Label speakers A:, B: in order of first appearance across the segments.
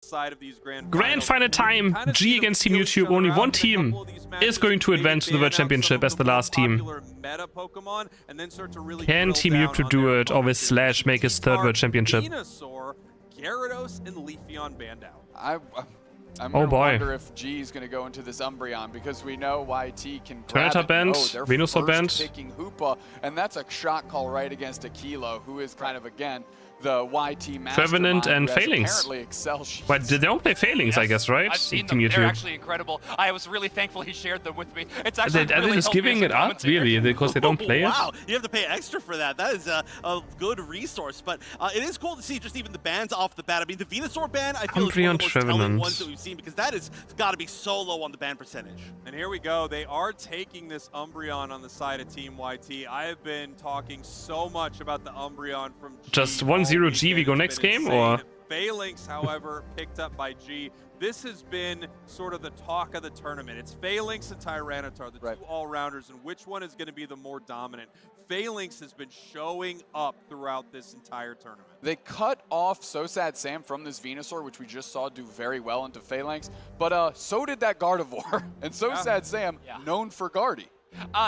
A: side of these
B: Grand final time, G against Team YouTube. Only one team is going to advance to the World Championship as the last team. Can Team YouTube do it, or will Slash make his third World Championship?
A: Gyarados and Leafeon banned out.
C: I'm gonna wonder if G is gonna go into this Umbreon, because we know YT can grab it.
B: banned,
C: They're
B: Venusaur banned.
C: picking Hoopa, and that's a shot call right against Aquilo, who is kind of, again, the YT mastermind.
B: Trevenant and Phalanx. But they don't play Phalanx, I guess, right?
D: I've seen
B: Team
D: them.
B: YouTube.
D: They're actually incredible. I was really thankful he shared them with me. It's actually
B: Are they just giving it up, really, because they don't play it?
E: Wow, you have to pay extra for that. That is a good resource, but it is cool to see just even the bans off the bat. I mean, the Venusaur ban, I feel, is one of the most telling ones that we've seen, because that has got to be so low on the ban percentage.
A: And here we go. They are taking this Umbreon on the side of Team YT. I have been talking so much about the Umbreon from G.
B: Just 1-0 G, we go next game, or?
A: Phalanx, however, picked up by G. This has been sort of the talk of the tournament. It's Phalanx and Tyranitar, the two all-rounders, and which one is going to be the more dominant. Phalanx has been showing up throughout this entire tournament.
C: They cut off So Sad Sam from this Venusaur, which we just saw do very well into Phalanx, but so did that Gardevoir. And So Sad Sam, known for Guardy.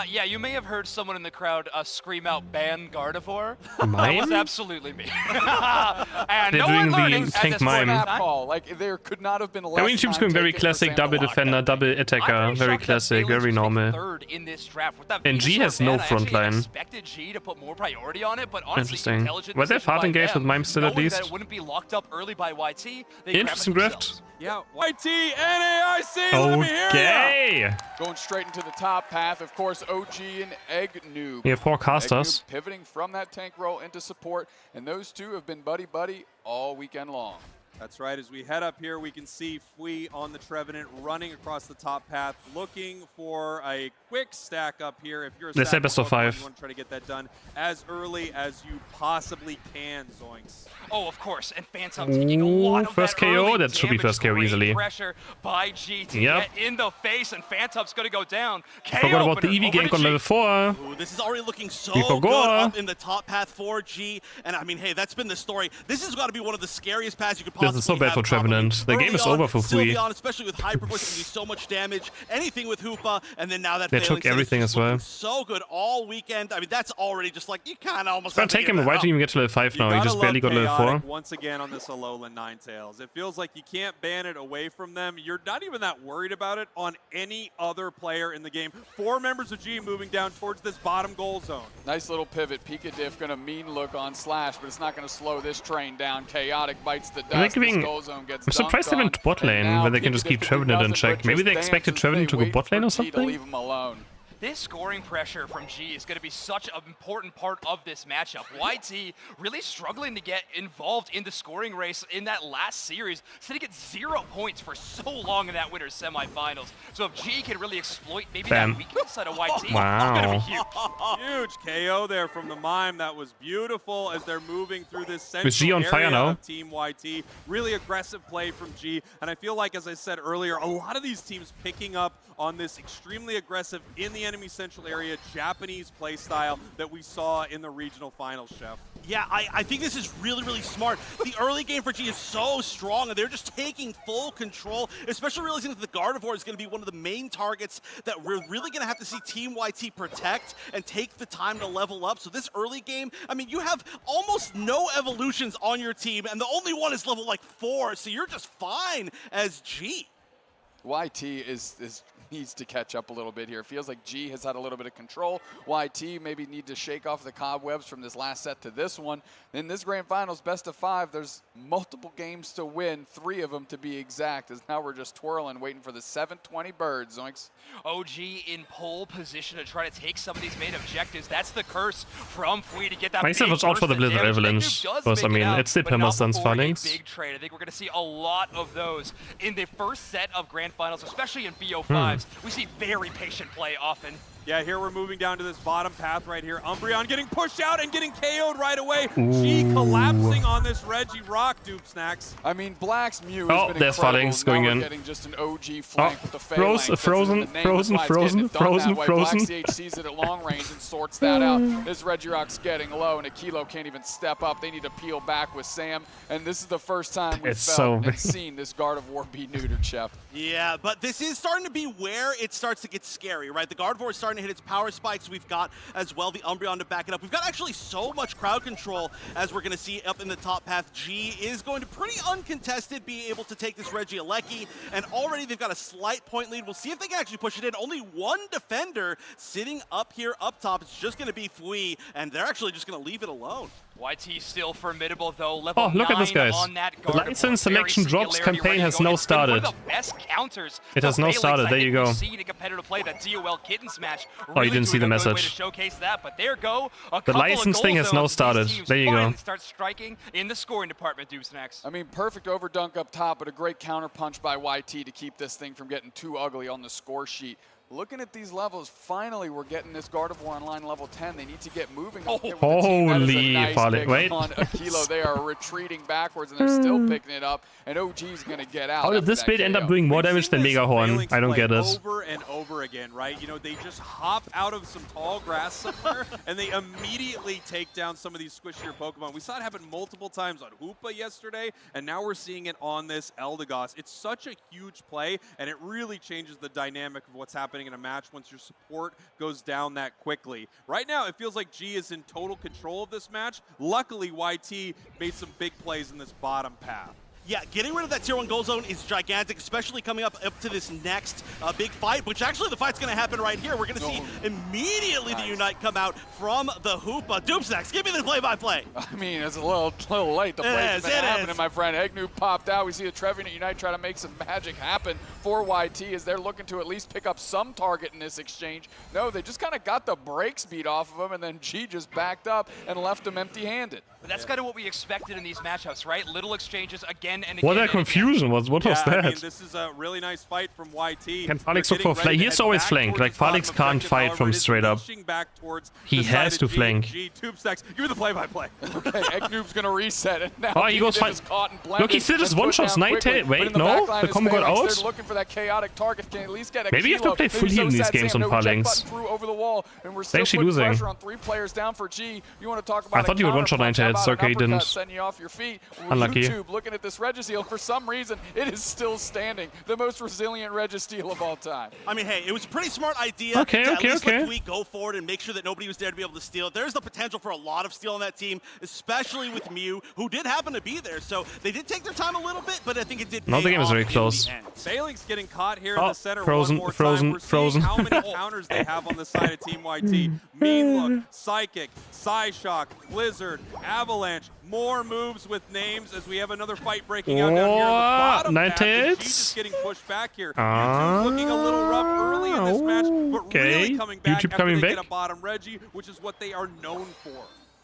D: Yeah, you may have heard someone in the crowd scream out, "Ban Gardevoir."
B: Mime?
D: That was absolutely me. And
B: They're
D: no
B: doing
D: one
B: the
D: learning
B: tank
D: at this
B: mime.
D: point in time.
C: Call. Like, there could not have been less.
B: I mean, YouTube's going very classic, double defender, double attacker, very classic, very normal.
D: Third in this draft. With that
B: And G has no front line.
D: I expected G to put more priority on it, but honestly,
B: Interesting. Were they fart engaged with Mime still at least?
D: That it wouldn't be locked up early by YT.
B: Interesting grift.
A: Yeah, YT, NAIC, let me hear
B: Okay!
C: Going straight into the top path, of course, OG and Egg Noob.
B: We have 4 casters.
C: Pivoting from that tank role into support, and those two have been buddy-buddy all weekend long.
A: That's right. As we head up here, we can see Fui on the Trevenant running across the top path, looking for a quick stack up here. If you're a
B: Let's say best of 5.
A: You want to try to get that done as early as you possibly can, Zoinks.
D: Oh, of course, and Phantom taking a lot of
B: first
D: that
B: KO,
D: early
B: that should be
D: damage.
B: first KO
D: Great
B: easily.
D: Pressure by G to get in the face, and Phantom's going to go down.
B: Forgot about the Eevee gank on level 4.
E: Ooh, this is already looking so
B: We forgot.
E: good up in the top path for G, and I mean, hey, that's been the story. This has got to be one of the scariest paths you could possibly have.
B: This is so bad for Trevenant. The game is over for Fui.
E: Especially with Hyper Voice, can do so much damage. Anything with Hoopa, and then now that
B: They took everything as well.
E: So good all weekend. I mean, that's already just like, you kind of almost.
B: It's gonna take him. Why didn't even get to level 5 now? He just barely got level 4.
A: Once again on this Alolan Ninetales, it feels like you can't ban it away from them. You're not even that worried about it on any other player in the game. 4 members of G moving down towards this bottom goal zone.
C: Nice little pivot. Pika Diff gonna mean look on Slash, but it's not gonna slow this train down. Chaotic bites the dust.
B: I'm surprised they went bot lane, where they can just keep Trevenant in check. Maybe they expected Trevenant to go bot lane or something?
C: Leave him alone.
D: This scoring pressure from G is going to be such an important part of this matchup. YT really struggling to get involved in the scoring race in that last series, sitting at 0 points for so long in that winner's semifinals. So if G can really exploit maybe that weakness side of YT, it's going to be huge.
A: Huge KO there from the Mime. That was beautiful as they're moving through this central
B: Is G on fire
A: area
B: now?
A: of Team YT. Really aggressive play from G. And I feel like, as I said earlier, a lot of these teams picking up on this extremely aggressive in the enemy central area Japanese play style that we saw in the regional finals, Chef.
E: Yeah, I think this is really, really smart. The early game for G is so strong, and they're just taking full control, especially realizing that the Gardevoir is going to be one of the main targets that we're really going to have to see Team YT protect and take the time to level up. So this early game, I mean, you have almost no evolutions on your team, and the only one is level like 4, so you're just fine as G.
C: YT needs to catch up a little bit here. It feels like G has had a little bit of control. YT maybe need to shake off the cobwebs from this last set to this one. In this grand finals, best of 5, there's multiple games to win, 3 of them to be exact, as now we're just twirling, waiting for the 720 birds. Zoinks.
D: OG in pole position to try to take some of these main objectives. That's the curse from Fui to get that
B: Myself was out for the Blizzard Avalanche, because I mean, it's the Permastan's Phalanx.
D: Big trade. I think we're going to see a lot of those in the first set of grand finals, especially in BO5s. We see very patient play often.
A: Yeah, here we're moving down to this bottom path right here. Umbreon getting pushed out and getting KO'd right away. G collapsing on this Reggie Rock, Dupe Snacks.
C: I mean, Black's Mew has been
B: there's
C: incredible.
B: Phalanx going in.
C: Getting just an OG flank with the Phalanx.
B: Frozen.
C: Black CH sees it at long range and sorts that out. This Reggie Rock's getting low, and Aquilo can't even step up. They need to peel back with Sam, and this is the first time we've felt and seen this Gardevoir be neutered, Chef.
E: Yeah, but this is starting to be where it starts to get scary, right? The Gardevoir is starting to hit its power spikes. We've got as well the Umbreon to back it up. We've got actually so much crowd control, as we're going to see up in the top path. G is going to pretty uncontested be able to take this Regieleki, and already they've got a slight point lead. We'll see if they can actually push it in. Only one defender sitting up here up top. It's just going to be Fui, and they're actually just going to leave it alone.
D: YT still formidable though. Level
B: look at this, guys.
D: on that
B: The license selection drops campaign has now started.
D: One of the best counters
B: it has now started. There you go.
D: Seen in competitive play, that DOL Kitten Smash.
B: Oh, you didn't see the message.
D: Way to showcase that, but there go.
B: The license thing has now started. There you go.
D: Start striking in the scoring department, Dupe Snacks.
C: I mean, perfect overdunk up top, but a great counter punch by YT to keep this thing from getting too ugly on the score sheet. Looking at these levels, finally we're getting this Gardevoir on line level 10. They need to get moving.
B: Holy Phalanx. Wait.
C: On Aquilo. They are retreating backwards, and they're still picking it up, and OG's going to get out.
B: How did this build end up doing more damage than Mega Horn? I don't get it.
A: Over and over again, right? You know, they just hop out of some tall grass somewhere, and they immediately take down some of these squishier Pokemon. We saw it happen multiple times on Hoopa yesterday, and now we're seeing it on this Eldegoss. It's such a huge play, and it really changes the dynamic of what's happening in a match once your support goes down that quickly. Right now, it feels like G is in total control of this match. Luckily, YT made some big plays in this bottom path.
E: Yeah, getting rid of that tier 1 goal zone is gigantic, especially coming up to this next big fight, which actually the fight's going to happen right here. We're going to see immediately the Unite come out from the Hoopa. Dupe Snacks, give me the play-by-play.
C: I mean, it's a little late. The play's been happening, my friend. Eggnoob popped out. We see the Trevenant Unite try to make some magic happen for YT as they're looking to at least pick up some target in this exchange. No, they just kind of got the brakes beat off of them, and then G just backed up and left them empty-handed.
D: But that's kind of what we expected in these matchups, right? Little exchanges again and again.
B: What a confusion. What was that?
A: I mean, this is a really nice fight from YT.
B: Can Phalanx look for flank? He's always flank. Like, Phalanx can't fight from straight up. He has to flank.
A: Tube Stacks, give me the play-by-play.
C: Okay, Eggnoob's going to reset it. Now
B: he goes fine. Look, he still just one-shots Nighttail. Wait, no? The combo got out?
C: They're looking for that chaotic target. Can at least get
B: maybe you have to play full heal in these games on Phalanx. They're actually losing.
C: Pressure on 3 players down for G. You want to talk about
B: I thought you would one-shot Nighttail. It's okay, he didn't.
C: Send you off your feet.
B: Unlucky.
C: YouTube looking at this Registeel. For some reason, it is still standing. The most resilient Registeel of all time.
E: I mean, hey, it was a pretty smart idea
B: to
E: at least let Fui go forward and make sure that nobody was there to be able to steal it. There's the potential for a lot of steal on that team, especially with Mew, who did happen to be there. So they did take their time a little bit, but I think it did pay off.
B: The game is very close.
A: Phalanx getting caught here in the center
B: frozen,
A: one more time. We're seeing how many counters they have on the side of Team YT. Mean Look, Psychic, Psyshock, Blizzard, Avalanche. More moves with names as we have another fight breaking out down here in the bottom path. G just getting pushed back here. YouTube's looking a little rough early in this match, but really coming back after they get a bottom Reggie, which is what they are known for.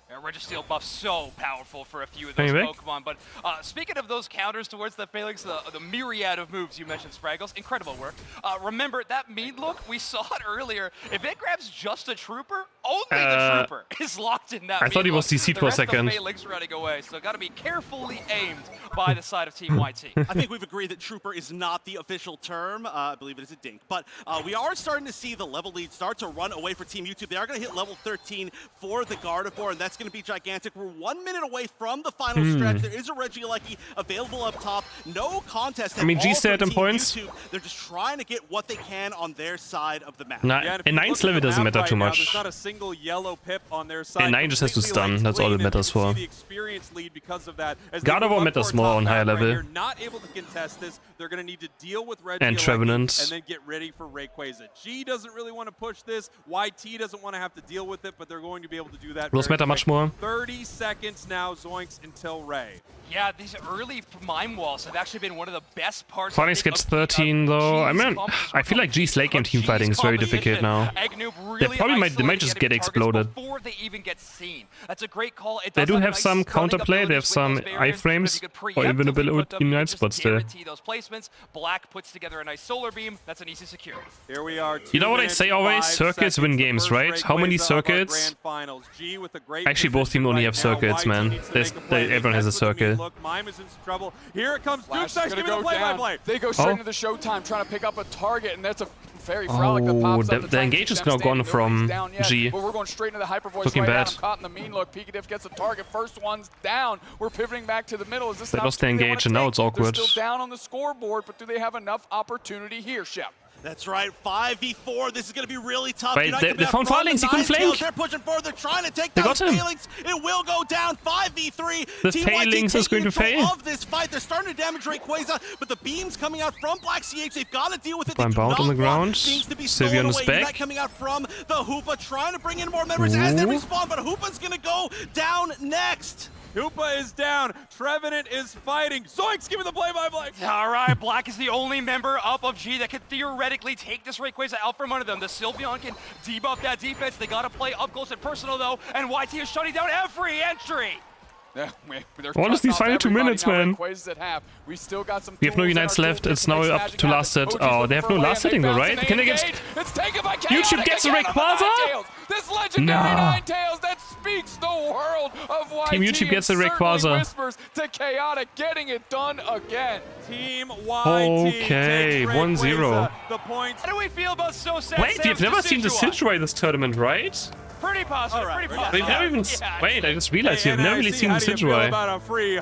D: Yeah, Registeel buff so powerful for a few of those Pokemon. But speaking of those counters towards the Phalanx, the myriad of moves you mentioned, Spraggles, incredible work. Remember, that Mean Look, we saw it earlier. If it grabs just a Trooper, only the Trooper is locked in that
B: I thought he was CC'd for a second.
D: The Phalanx running away, so got to be carefully aimed by the side of Team YT.
E: I think we've agreed that Trooper is not the official term. I believe it is a dink. But we are starting to see the level lead start to run away for Team YouTube. They are going to hit level 13 for the Gardevoir, and that's going to be gigantic. We're 1 minute away from the final stretch. There is a Regieleki available up top. No contest.
B: I mean, G set in points.
E: YouTube. They're just trying to get what they can on their side of the map.
B: In 9's level doesn't matter too much.
A: There's not a single yellow pip on their side.
B: And 9 just has to stun. That's all it matters for.
A: The experience lead because of that.
B: Gardevoir matters more on higher level.
A: They're not able to contest this. They're going to need to deal with Regieleki
B: and Trevenant.
A: And then get ready for Rayquaza. G doesn't really want to push this. YT doesn't want to have to deal with it, but they're going to be able to do that.
B: Rules matter much more.
A: 30 seconds now, Zoinks until Ray.
D: Yeah, these early mine walls have actually been one of the best parts.
B: Phoenix gets 13 though. I mean, I feel like G's late game team fighting is very difficult now. They probably might just get exploded.
D: Before they even get seen. That's a great call.
B: They do have some counterplay. They have some iframes or invulnerability in night spots still.
D: Those placements. Black puts together a nice solar beam. That's an easy secure.
A: Here we are.
B: You know what I say always? Circuits win games, right? How many circuits? Actually, both teams only have circuits, man. Everyone has a circuit.
A: Look, Mime is in some trouble. Here it comes.
C: Flash
A: Duke giving the play-by-play.
C: They go straight into the showtime, trying to pick up a target, and that's a very frolic that pops up.
B: The engage is now gone from G.
C: But we're going straight into the hyper voice.
B: Looking bad.
C: Caught in the mean look. Pikatif gets a target. First one's down. We're pivoting back to the middle. Is this
B: They lost the engage, and now it's awkward.
C: They're still down on the scoreboard, but do they have enough opportunity here, Shep?
E: That's right, 5v4. This is going to be really tough.
B: Wait, they found Phalanx. He couldn't flank.
E: They're pushing forward. They're trying to take
B: They
E: down
B: got him.
E: Phalanx. It will go down. 5v3.
B: The
E: Team YT
B: Phalanx is going to
E: taking
B: fail.
E: control of this fight. They're starting to damage Rayquaza, but the beams coming out from Black CH, they've got to deal with it.
B: Prime bound on the ground. Sivy on his back.
E: That coming out from the Hoopa, trying to bring in more members as they respawn, but Hoopa's going to go down next.
A: Hoopa is down. Trevenant is fighting. Zoinks, give me the play-by-play.
D: All right, Black is the only member up of G that could theoretically take this Rayquaza out from under them. The Sylveon can debuff that defense. They got to play up close and personal, though, and YT is shutting down every entry.
C: Yeah,
B: What is these final 2 minutes, man?
C: We still got some.
B: We have no unites left. It's now up to last set. Oh, they have no last setting though, right? Can they get? YouTube gets a Rayquaza?
C: This legendary Ninetales that speaks the world of YT.
B: Team YouTube gets a Rayquaza.
C: Whispers to Chaotic, getting it done again.
A: Team YT.
B: Okay, 1-0.
A: The points.
D: How do we feel about so sad?
B: Wait, we've never seen the Sidgeway this tournament, right?
D: Pretty positive, pretty positive.
B: We've never even. Wait, I just realized we've never really seen the Sidgeway.
A: Oh,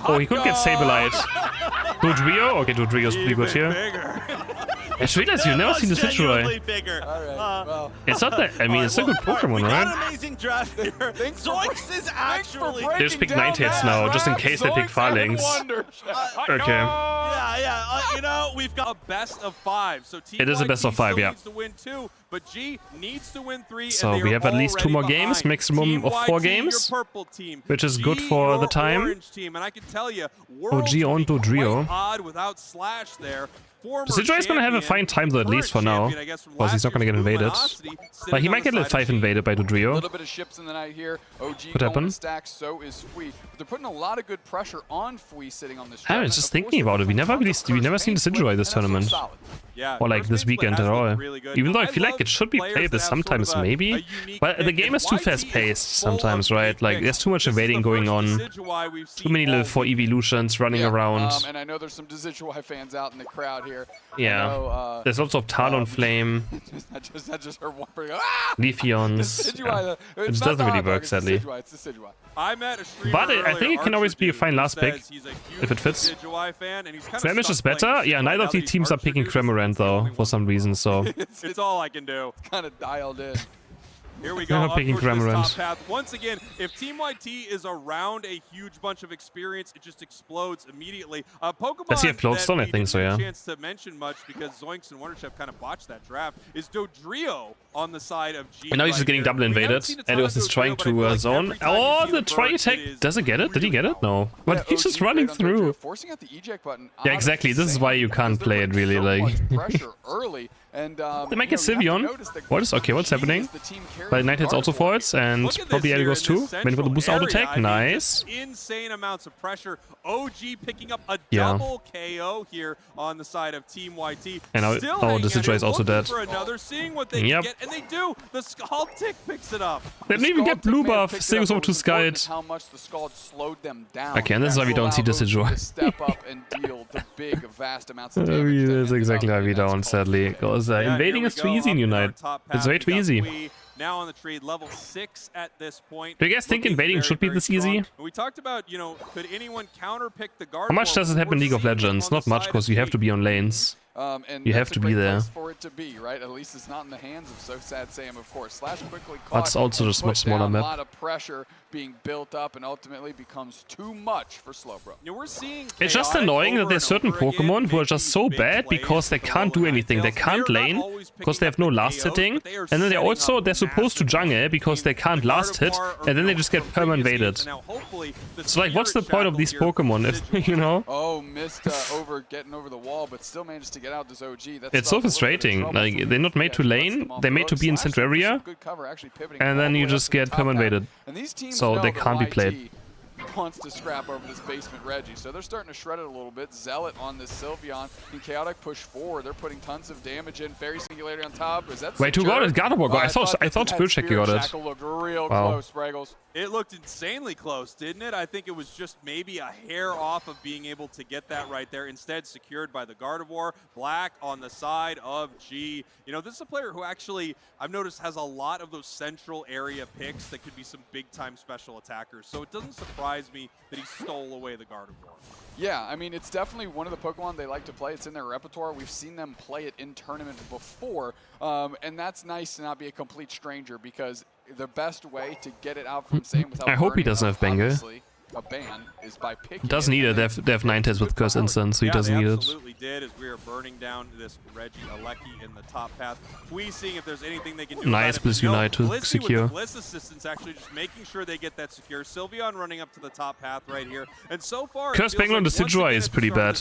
B: Oh, he could get Sableye. Dodrio? Okay, Dodrio's pretty good here. I just realized you've never seen the Sidgeway. It's not that. I mean, it's a good Pokemon, right?
E: An amazing draft here. Zoinks is actually.
B: They just pick Ninetales now, just in case they pick Phalanx. Okay.
E: You know, we've got
A: a best of 5. So Team
B: It is a best of 5, yeah.
A: needs to win 2, but G needs to win 3.
B: So
A: and
B: we have at least 2 more games, maximum of 4 games, which is good for the time.
A: Team, and I can tell you,
B: OG on Dodrio.
A: odd without Slash there.
B: The Sidgeway is going to have a fine time though, at least for now, because he's not going to get invaded. But he might get level 5 invaded by
C: A
B: Dodrio.
C: little bit of ships in the night here. OG
B: What happened?
C: Stack, so is Fui. But they're putting a lot of good pressure on Fui sitting on this.
B: I was just thinking about it. We never seen the Sidgeway this tournament.
A: Yeah,
B: Or like this weekend at all. Even though I feel like it should be playable sometimes, maybe. But the game is too fast-paced sometimes, right? Like, there's too much evading going on. Too many level 4 evolutions running around.
C: And I know there's some Decidueye fans out in the crowd here.
B: Yeah. There's lots of Talonflame,
C: I just heard one pretty
B: Leafeons. Yeah. It just doesn't really work, sadly.
C: It's the Decidueye.
B: But I think it can always be a fine last pick, if it fits. Flemish is better? Yeah, neither of these teams are picking Cramorant though, for some reason, so...
A: It's all I can do.
C: Kind of dialed in.
A: Here we go.
B: Never picking Cramorant.
A: Once again, if Team YT is around a huge bunch of experience, it just explodes immediately. Pokemon
B: Does he have Floatstone? I think so, yeah.
A: Chance to mention much because Zoinks and Wonderchef kind of botched that draft is Dodrio on the side of G.
B: And now he's just getting double invaded. And he was trying to zone. Oh, the try attack. Does it get it? Did he get it? No. But he's just running through.
C: Forcing out the eject button.
B: Yeah, exactly. This is why you can't play it really, like.
C: Pressure early. And,
B: they might get Sylveon. What is okay? What's happening? But Ninetales also falls, and probably Elgos too. Went for the boost auto attack. Nice.
A: Insane amounts of pressure. OG picking up a double KO here on the side of Team YT.
B: And now, oh, the Sidgeway is also dead.
A: For another, seeing what they can get, and they do. The Scald-Tick picks it up.
B: They didn't even get blue buff. Singles over to Skyd.
C: How much the Scald slowed them down.
B: Okay, and this is why we don't see the Sidgeway.
C: Step up and deal the big, vast amounts of damage.
B: That's exactly why we don't, sadly. Because invading is too easy in Unite. It's way too easy.
A: Now on the trade, level 6 at this point.
B: Do you guys think invading should be this easy?
A: We talked about, you know, could anyone counterpick the guard?
B: How much does it happen in League of Legends? Not much, because you have to be on lanes.
C: And
B: you have to be there.
C: For it to be, right? At least it's not in the hands of So Sad Sam, of course. Slash quickly caught.
B: That's also just a smaller map.
C: A lot of pressure being built up, and ultimately becomes too much for Slowbro.
A: Yeah, we're seeing
B: it's just annoying that there's certain Pokemon who are just so bad because they can't do anything. They can't lane because they have no last hitting, and then they're supposed to jungle because they can't last hit, and then they just get perma-invaded. So like, what's the point of these Pokemon if, you know?
C: Oh, missed getting over the wall, but still managed to get out this OG.
B: It's so frustrating. Like, they're not made to lane, they're made to be in center area, and then you just get perma-invaded. So they can't be played.
C: Wants to scrap over this basement Reggie, so they're starting to shred it a little bit. Zealot on this Sylveon, and Chaotic push forward. They're putting tons of damage in. Fairy Singularity on top. Is that?
B: Wait, who got it? Gardevoir got it. I thought Spirit Shackle got it.
C: Looked real
B: wow.
C: Close, Fraggles.
A: It looked insanely close, didn't it? I think it was just maybe a hair off of being able to get that right there. Instead, secured by the Gardevoir. Black on the side of G. You know, this is a player who actually, I've noticed, has a lot of those central area picks that could be some big-time special attackers. So it doesn't surprise me that he stole away the Gardevoir.
C: Yeah, I mean, it's definitely one of the Pokemon they like to play. It's in their repertoire. We've seen them play it in tournaments before, and that's nice to not be a complete stranger, because the best way to get it out from Sam without
B: I hope he doesn't have Bengal.
C: A ban is by picking.
B: Doesn't need it. They have 9 hits with Curse Instance, so he doesn't need it.
A: Absolutely did, as we are burning down this Reggie Alecki in the top path. We seeing if there's anything they can do.
B: Nice Bliss Unite to secure.
A: With the Bliss assistance, actually just making sure they get that secure. Sylveon running up to the top path right here, and so far
B: Curse Bengal and Decidueye is pretty bad.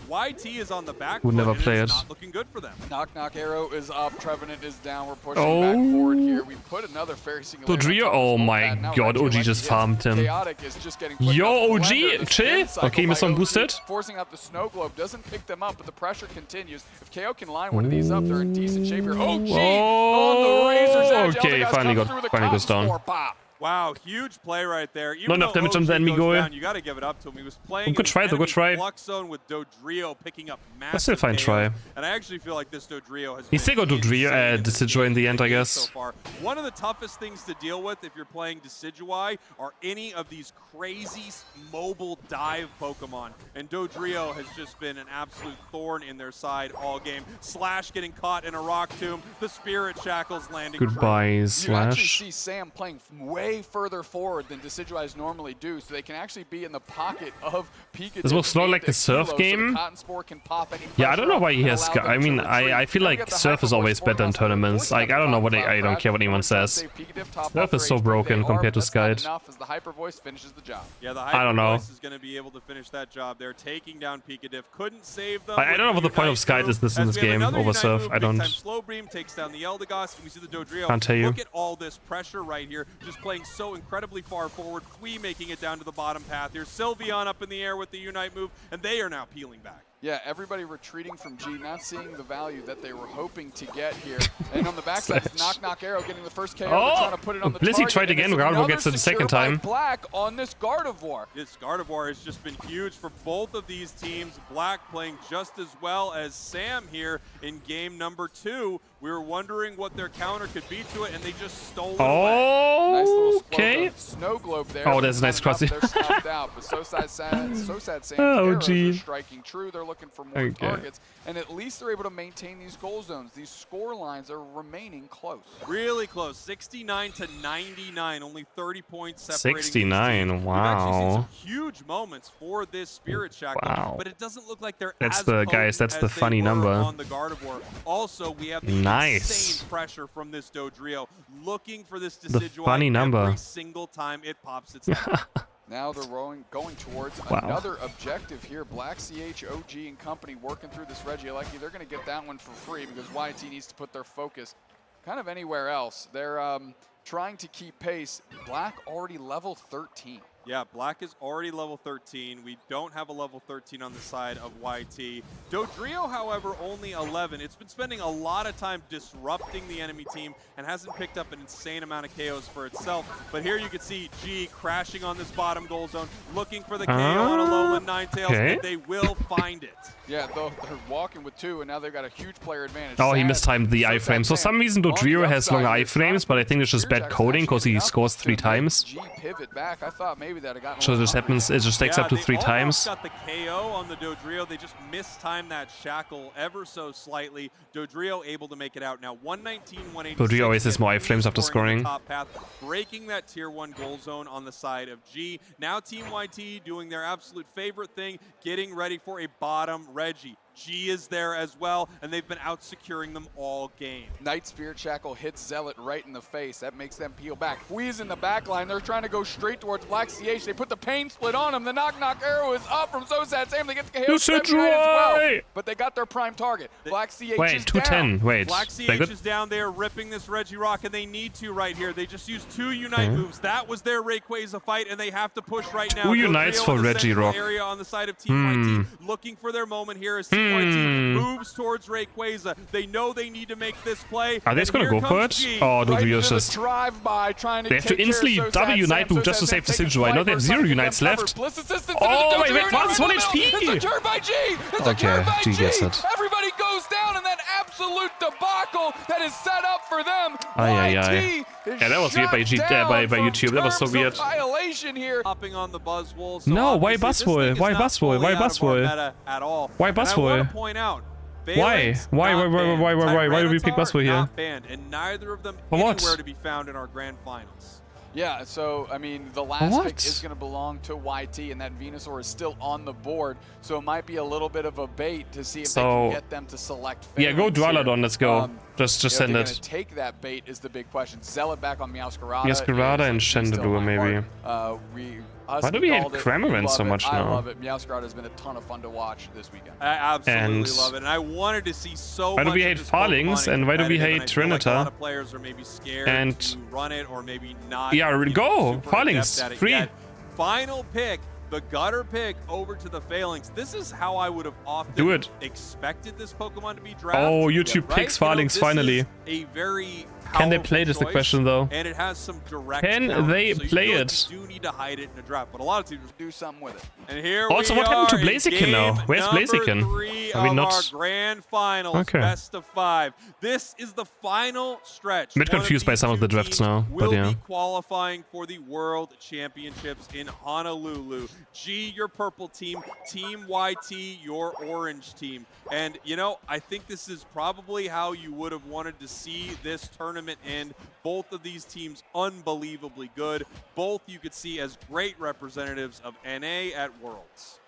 A: YT is on the back.
B: Would never play it.
A: Not looking good for them.
C: Knock Arrow is up. Trevenant is down. We're pushing back forward here. We put another Fairy Singularity.
B: Dodrio, oh my god, OG just farmed him.
C: Chaotic is just getting
B: Yo, OG, chill. Okay, missed on boosted.
C: Forcing out the Snow Globe doesn't pick them up, but the pressure continues. If KO can line one of these up, they're in decent shape here. OG on the Razor's Edge.
B: Okay, finally goes down.
A: Wow, huge play right there.
B: Not enough damage on the enemy goal.
A: You got to give it up to him. He was playing
B: good try, good try.
A: Flux zone with Dodrio picking up massive.
B: That's still a fine try.
A: And I actually feel like this Dodrio has.
B: He still got Dodrio, Decidueye in the end, I guess.
A: So far, one of the toughest things to deal with if you're playing Decidueye are any of these crazy mobile dive Pokemon, and Dodrio has just been an absolute thorn in their side all game. Slash getting caught in a rock tomb. The Spirit Shackles landing.
B: Goodbye, Slash.
C: You actually see Sam playing way further forward than Decidueyes normally do, so they can actually be in the pocket of Pikachu.
B: This looks not like the Surf game. Yeah, I don't know why he has. I mean, I feel like Surf is always better in tournaments. Like, I don't know what I don't care what anyone says. Surf is so broken compared to Skite.
A: Yeah, the
B: I don't know.
A: Voice is going to be able to finish that job. They're taking down Pikadiff. Couldn't save them.
B: I don't know what the point of Skite is in this game over Surf. I don't.
A: Slow Beam takes down the Eldegoss, and we see the Dodrio.
B: Can't tell you.
A: Look at all this pressure right here, just playing so incredibly far forward. Fui making it down to the bottom path here. Sylveon up in the air with the Unite move, and they are now peeling back.
C: Yeah, everybody retreating from G, not seeing the value that they were hoping to get here. And on the backside is Knock Arrow getting the first KO. Trying to put it on the
B: Blissey tried again. Gardevoir gets it the second time.
C: Black on this Gardevoir.
A: This Gardevoir has just been huge for both of these teams. Black playing just as well as Sam here in game number 2. We were wondering what their counter could be to it, and they just stole it away.
C: Nice little
B: okay.
C: Snow globe there.
B: Oh, that's a nice crossing.
C: They're stopped out, but so sad Sam's arrows are striking true. They're looking for more targets, and at least they're able to maintain these goal zones. These score lines are remaining close.
A: Really close, 69 to 99, only 30 points separating.
B: 69, wow.
A: We've actually seen some huge moments for this Spirit Shackle, but it doesn't look like they're
B: that's
A: as
B: the guys. That's the funny number
A: on the Gardevoir. Also, we have the insane pressure from this Dodrio, looking for this Decidueye every single time it pops its head.
C: Now they're going towards another objective here. Black CH, OG, and company working through this Reggie Alecki. They're going to get that one for free because YT needs to put their focus kind of anywhere else. They're trying to keep pace. Black already level 13.
A: Yeah, Black is already level 13. We don't have a level 13 on the side of YT. Dodrio, however, only 11. It's been spending a lot of time disrupting the enemy team and hasn't picked up an insane amount of KOs for itself. But here you can see G crashing on this bottom goal zone, looking for the KO on a Alolan Ninetales, and they will find it.
C: Yeah, they're walking with 2, and now they've got a huge player advantage.
B: Oh, he mistimed the iframes. For some reason, Dodrio has longer iframes, but I think it's just bad coding because he scores 3 times.
C: G pivot back. I thought maybe maybe that have gotten.
B: So this happens. It just takes up to 3 times.
A: Got the KO on the Dodrio. They just mistimed that shackle ever so slightly. Dodrio able to make it out now. 119, 186.
B: Dodrio always has more iframes after scoring.
A: Top path, breaking that tier 1 goal zone on the side of G. Now Team YT doing their absolute favorite thing, getting ready for a bottom Reggie. G is there as well, and they've been out securing them all game.
C: Night Spirit Shackle hits Zealot right in the face. That makes them peel back. Fweeze in the back line. They're trying to go straight towards Black CH. They put the pain split on him. The knock arrow is up from So Sad Sam. They get the KO as well. But they got their prime target. Black CH is
B: 210.
C: down.
B: Wait,
A: Black CH is down. They are ripping this Reggie Rock, and they need to right here. They just used 2 Unite moves. That was their Rayquaza fight, and they have to push right now.
B: Who unites for Reggie Rock?
A: Area on the side of Team YT, looking for their moment here as Team YT moves towards Rayquaza. They know they need to make this play.
B: Are they just gonna go for it? Oh, Dodrio's just... They have to instantly double Unite move just to save the Sigil. I know they have 0 Unites left. Oh, wait, what's 1 HP?
C: It's a turn by G! It's a turn by G! Everybody goes down in that absolute debacle that is set up for them.
B: Yeah, that was weird by YouTube. That was so weird.
C: Violation here.
A: Hopping on the Buzzwole. So
B: no, why Buzzwole? Why Buzzwole? Why Buzzwole? Why Buzzwole?
A: Point out.
B: Why do we pick Buzzwole here?
A: Banned, and neither of them
B: For what?
A: anywhere to be found in our grand finals.
C: Yeah, so, I mean, the last pick is going to belong to YT, and that Venusaur is still on the board, so it might be a little bit of a bait to see if they can get them to select Phalanx.
B: Yeah, go Dwalladon, let's go. Just send it.
C: To take that bait is the big question. Zealot back on Meowscarada.
B: Meowscarada and Chandelure, maybe. Why do we hate Cramorant so much now?
C: I love it. Meowscarada has been a ton of fun to watch this weekend.
A: I absolutely love it, and I wanted to see so much.
B: Why do we hate Farlings, and why do we hate Trinita?
A: A lot of players are maybe scared to run it, or maybe not.
B: Yeah, go! Farlings, free.
A: Final pick. The gutter pick over to the Phalanx. This is how I would have often expected this Pokemon to be drafted.
B: Oh, YouTube picks Phalanx finally.
A: A very
B: Can they play this? The question though.
A: And it has some direct.
B: Can they play it?
A: You do need to hide it in a draft, but a lot of teams
C: do something with it.
A: And here
B: also, what happened to Blaziken now? Where's Blaziken?
A: Are we not? Our grand finals, best of 5. This is the final stretch.
B: I'm a bit confused by some of the drafts now, but yeah.
A: Will be qualifying for the World Championships in Honolulu. G, your purple team. Team YT, your orange team. And, you know, I think this is probably how you would have wanted to see this tournament end. Both of these teams unbelievably good. Both you could see as great representatives of NA at Worlds.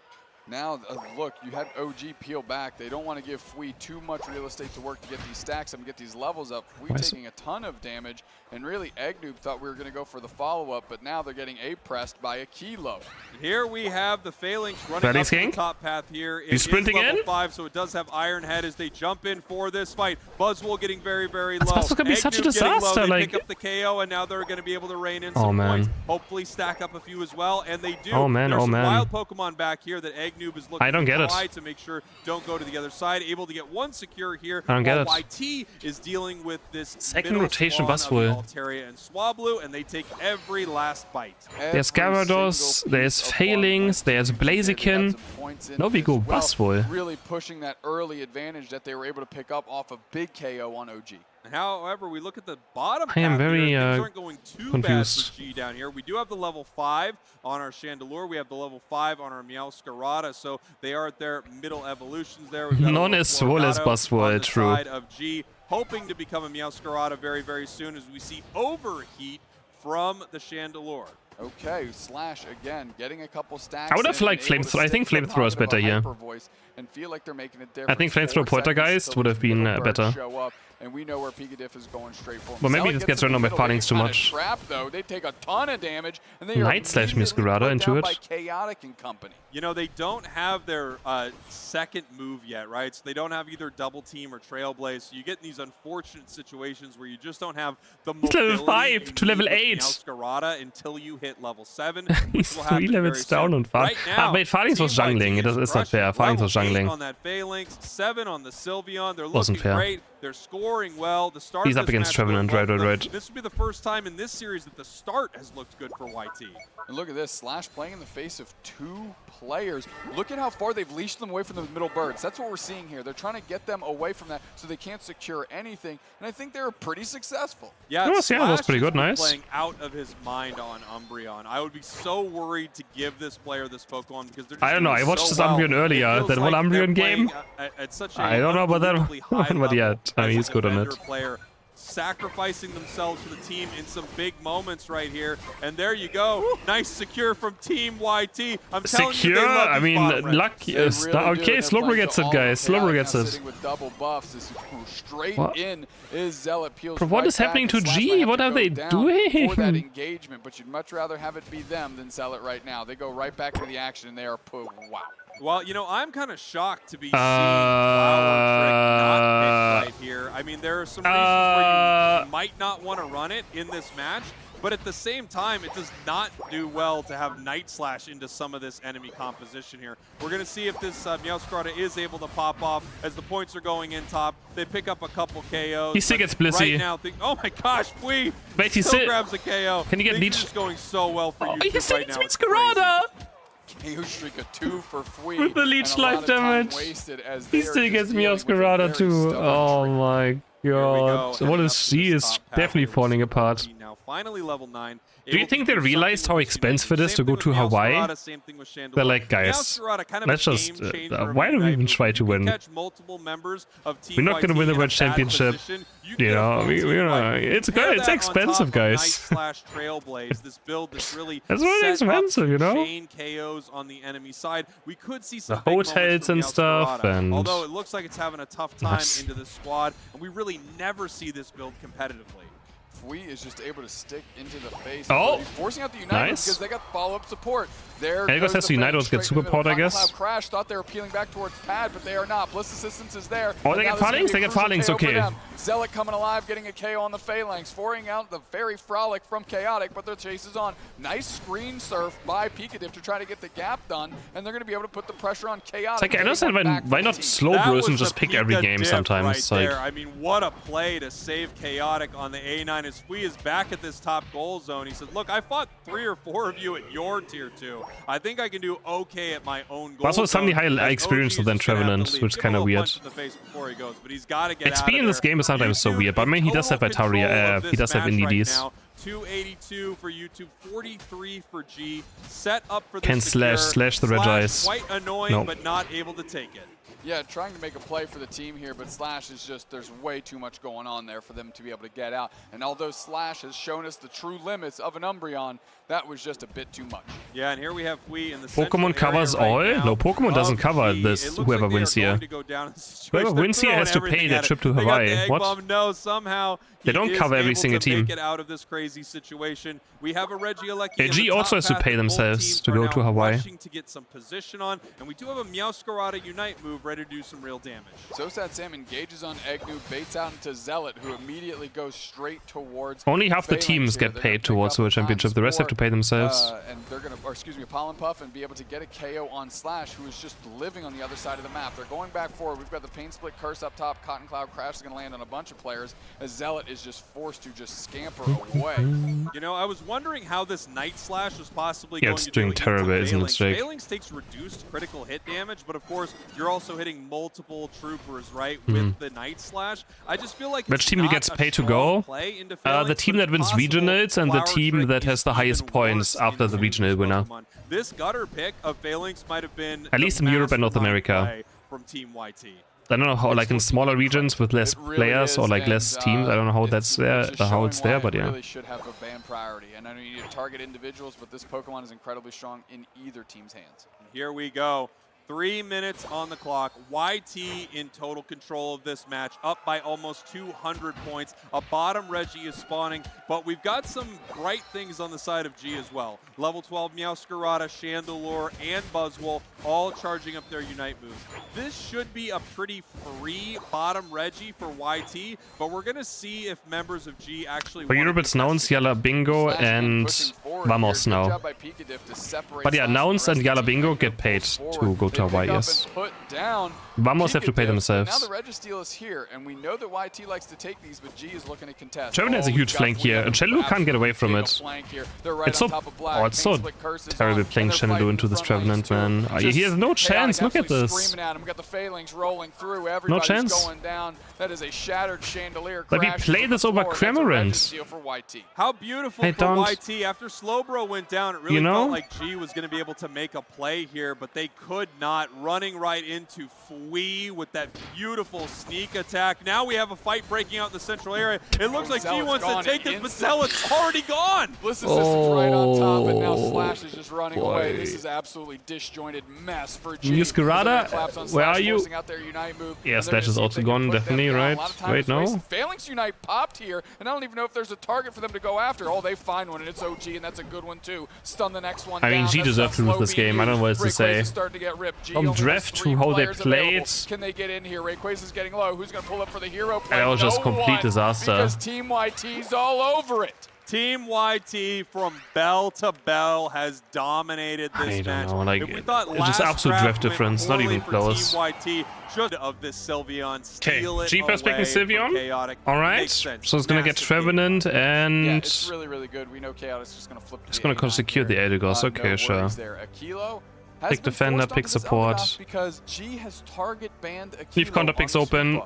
C: Now, look, you had OG peel back. They don't want to give Fwee too much real estate to work to get these stacks up and get these levels up. Fwee taking a ton of damage, and really Eggnoob thought we were going to go for the follow-up, but now they're getting A-pressed by a Kilo.
A: Here we have the Phalanx running up the top path here.
B: He's sprinting
A: level
B: in?
A: 5, so it does have Iron Head as they jump in for this fight. Buzzwole getting very, very low.
B: That's going to be such a disaster.
A: They
B: like...
A: pick up the KO, and now they're going to be able to rein in some points. Hopefully stack up a few as well, and they do. There's some wild Pokemon back here that Eggnoob is looking
B: I don't get it.
A: to make sure don't go to the other side. Able to get one secure here.
B: I don't get it.
A: YT is dealing with this
B: second rotation Buzzwole.
A: Altaria and Swablu, and they take every last bite.
B: There's Gyarados, there's Phalanx, there's Blaziken. No, we go Buzzwole.
C: Really pushing that early advantage that they were able to pick up off a big KO on OG.
A: However, we look at the bottom
B: I am very
A: things aren't going too
B: confused.
A: bad for G down here. We do have the level 5 on our Chandelure. We have the level 5 on our Meowscarada, so they are at their middle evolutions there.
B: None as swole as Buzzwole, true.
A: Side of G, hoping to become a Meowscarada very, very soon as we see Overheat from the Chandelure.
C: Okay, Slash again, getting a couple stacks.
B: I would have liked Flamethrower. I think Flamethrower is better here.
C: And feel like they're making a difference.
B: I think Flamethrower Poltergeist would have been better.
C: And we know where Pigadiff is going straight for him.
B: Well, maybe this gets run on by Phalanx too much.
C: Trap, though. They take a ton of damage, and they
B: Night Slash Meowscarada into it.
C: By Chaotic and company.
A: You know, they don't have their second move yet, right? So they don't have either Double Team or Trailblaze. So you get in these unfortunate situations where you just don't have the mobility
B: level 5 to level 8
A: Meowscarada until you hit level 7.
B: He's 3 levels down on Phalanx. Wait, Phalanx was jungling. It's not fair. Phalanx was jungling.
A: On that Phalanx, 7 on the Sylveon. They're looking great. They're scoring. scoring well. The start
B: He's
A: of
B: up
A: this
B: against
A: match
B: Trevenant, right.
A: This would be the first time in this series that the start has looked good for YT.
C: And look at this, Slash playing in the face of 2 players. Look at how far they've leashed them away from the middle birds. That's what we're seeing here. They're trying to get them away from that so they can't secure anything. And I think they were pretty successful.
A: Yeah,
B: that was pretty good, nice.
A: Playing out of his mind on Umbreon. I would be so worried to give this player this Pokemon because they're just
B: I don't know, I watched this Umbreon earlier, that one Umbreon game.
A: At such
B: I don't know about that one, but yeah, he's good on it.
A: Player sacrificing themselves for the team in some big moments right here. And there you go. Nice secure from Team YT. I'm telling
B: secure?
A: You, they love
B: I mean, luck is...
C: Really
B: okay, Slowbro gets it, guys. Slowbro gets it.
C: With double buffs, is straight
B: what?
C: In is Zealot peels.
B: Bro, what is happening to G? What are they doing?
C: For that engagement, but you'd much rather have it be them than Zealot right now. They go right back to the action, and they are put. Wow.
A: Well, you know, I'm kind of shocked to be seeing Flower Trick not picked right here. I mean, there are some reasons where you might not want to run it in this match, but at the same time, it does not do well to have Night Slash into some of this enemy composition here. We're going to see if this Meowscarada is able to pop off as the points are going in top. They pick up a couple KOs.
B: He still gets Blissey.
A: Right now, oh my gosh, Fui still grabs a KO.
B: Can you get Leech?
A: It's going so well for you
B: he still
A: right now.
B: gets Meowscarada!
C: KO streak of 2 for Fui.
B: With the leech life damage. He still gets Meowscarada too. Oh my god. What is she is definitely falling apart.
A: Now finally level 9.
B: Do you think they realized how expensive it is to go to Hawaii? They're like, guys, let's just... why do we even try to win? We're not gonna win the World Championship. You know, it's good. It's expensive, guys. That's really expensive, you know? The hotels and stuff, and...
A: although it looks like it's having a tough time into the squad, and we really never see this build competitively.
C: Fui is just able to stick into the face.
B: Oh,
C: forcing out the Unite because they got follow-up support. There
B: Elgos has to unite or get super powered, I guess.
C: Crash thought they were peeling back towards Pad, but they are not. Bliss assistance is there.
B: Oh, they get Farlings? They get Farlings, okay.
C: Zealot coming alive, getting a KO on the Phalanx, forcing out the very Frolic from Chaotic, but their chase is on. Nice screen surf by Pikachu to try to get the gap done, and they're going to be able to put the pressure on Chaotic.
B: It's like, I understand why not slow Bruce and just pick every game sometimes.
A: Right there. I mean, what a play to save Chaotic on the A9 as Fui is back at this top goal zone. He said, look, I fought 3 or 4 of you at your tier 2. I think I can do okay at my own goal.
B: That's what something I experienced than Trevenant, which is kind of weird. XP in this game is sometimes so weird, but I mean, he does have Vitaria, he does have Indies.
A: 282 for YouTube, 43 for G. Set up for the
B: can slash the Regis.
A: Quite annoying, but not able to take it.
C: Yeah, trying to make a play for the team here, but Slash is just, there's way too much going on there for them to be able to get out. And although Slash has shown us the true limits of an Umbreon, that was just a bit too much.
A: Yeah, and here we have Fui in the
B: Pokemon covers all? No, Pokemon doesn't cover this, whoever wins here. Whoever wins here has to pay their trip to Hawaii. What?
A: No, somehow
B: they don't cover every single team.
A: Get out of this crazy situation. We have a Regieleki.
B: G also has to pay themselves to go to Hawaii.
A: To get some position on, and we do have a Meowscarada Unite move ready to do some real damage.
C: So Sad Sam engages on Egnu, baits out into Zealot, who immediately goes straight towards.
B: Only half the teams get paid towards the championship. The rest have to pay themselves.
C: And they're gonna, or excuse me, Pollen Puff, and be able to get a KO on Slash, who is just living on the other side of the map. They're going back forward. We've got the Pain Split Curse up top. Cotton Cloud Crash is gonna land on a bunch of players, as Zealot is just forced to just scamper away.
A: You know, I was wondering how this Night Slash was possibly
B: going
A: to
B: doing terrible, isn't it, Jake?
A: Phalanx takes reduced critical hit damage, but of course, you're also hitting multiple troopers, right, with the Night Slash. I just feel like
B: which team gets paid to go? The team that wins regionals and the team that has the highest points after the regional winner.
A: This gutter pick of Phalanx might have been
B: at least in Europe and North America.
A: From Team YT.
B: I don't know how, like in smaller regions with less players or like less teams. I don't know how that's there, how it's there, but yeah.
C: It really should have a ban priority, and I know you need to target individuals, but this Pokemon is incredibly strong in either team's hands.
A: Here we go. 3 minutes on the clock. YT in total control of this match, up by almost 200 points. A bottom Reggie is spawning, but we've got some bright things on the side of G as well. Level 12 Meowscarada, Chandelure, and Buzzwole all charging up their Unite moves. This should be a pretty free bottom Reggie for YT, but we're going to see if members of G actually...
B: For Europe, it's Nouns, Yalla Bingo, and Vamos now. But yeah, Nouns and Yalla Bingo get paid to go to Dota, why, yes. Vamos have to pay themselves.
C: Now the Registeel is here, and we know that YT likes to take these, but G is looking to contest.
B: Trevenant has a huge flank here, and Shenlu can't get away from it. It's so, it's so terrible playing Shenlu into this Trevenant, man. He has no chance, look at this. No chance.
C: That is a shattered chandelier.
B: Like, we play this over Cramorant.
A: How beautiful for YT. After Slowbro went down, it really felt like G was going to be able to make a play here, but they could not. Running right into Fui with that beautiful sneak attack. Now we have a fight breaking out in the central area. It looks like G wants to take this, but Zealot's already gone.
C: Bliss Assistant's right on top, and now Slash is just running away. This is absolutely disjointed mess for G.
B: Muscarada, where are you? Yeah, Slash is also gone, definitely, right? Wait, no?
C: Phalanx Unite popped here, and I don't even know if there's a target for them to go after. Oh, they find one, and it's OG, and that's a good one, too. Stun the next one
B: I mean, G deserved to lose this game. I don't know what else to say. From draft to how they played.
C: Can they get in here? Rayquaza is getting low. Who's going to pull up for the hero play?
B: That was just complete disaster.
C: Because Team YT's all over it.
A: Team YT from bell to bell has dominated this match.
B: Like, it's just absolute draft difference, not even close.
A: Team YT should of this Sylveon steal it
B: G first picking Sylveon. Alright, so it's gonna get Trevenant and...
C: Yeah, it's really, really good. We know Chaotic's just gonna flip
B: it's gonna secure the Eldegoss, okay, sure. Pick defender, pick support.
C: Because G has target banned
B: Leave counter picks open.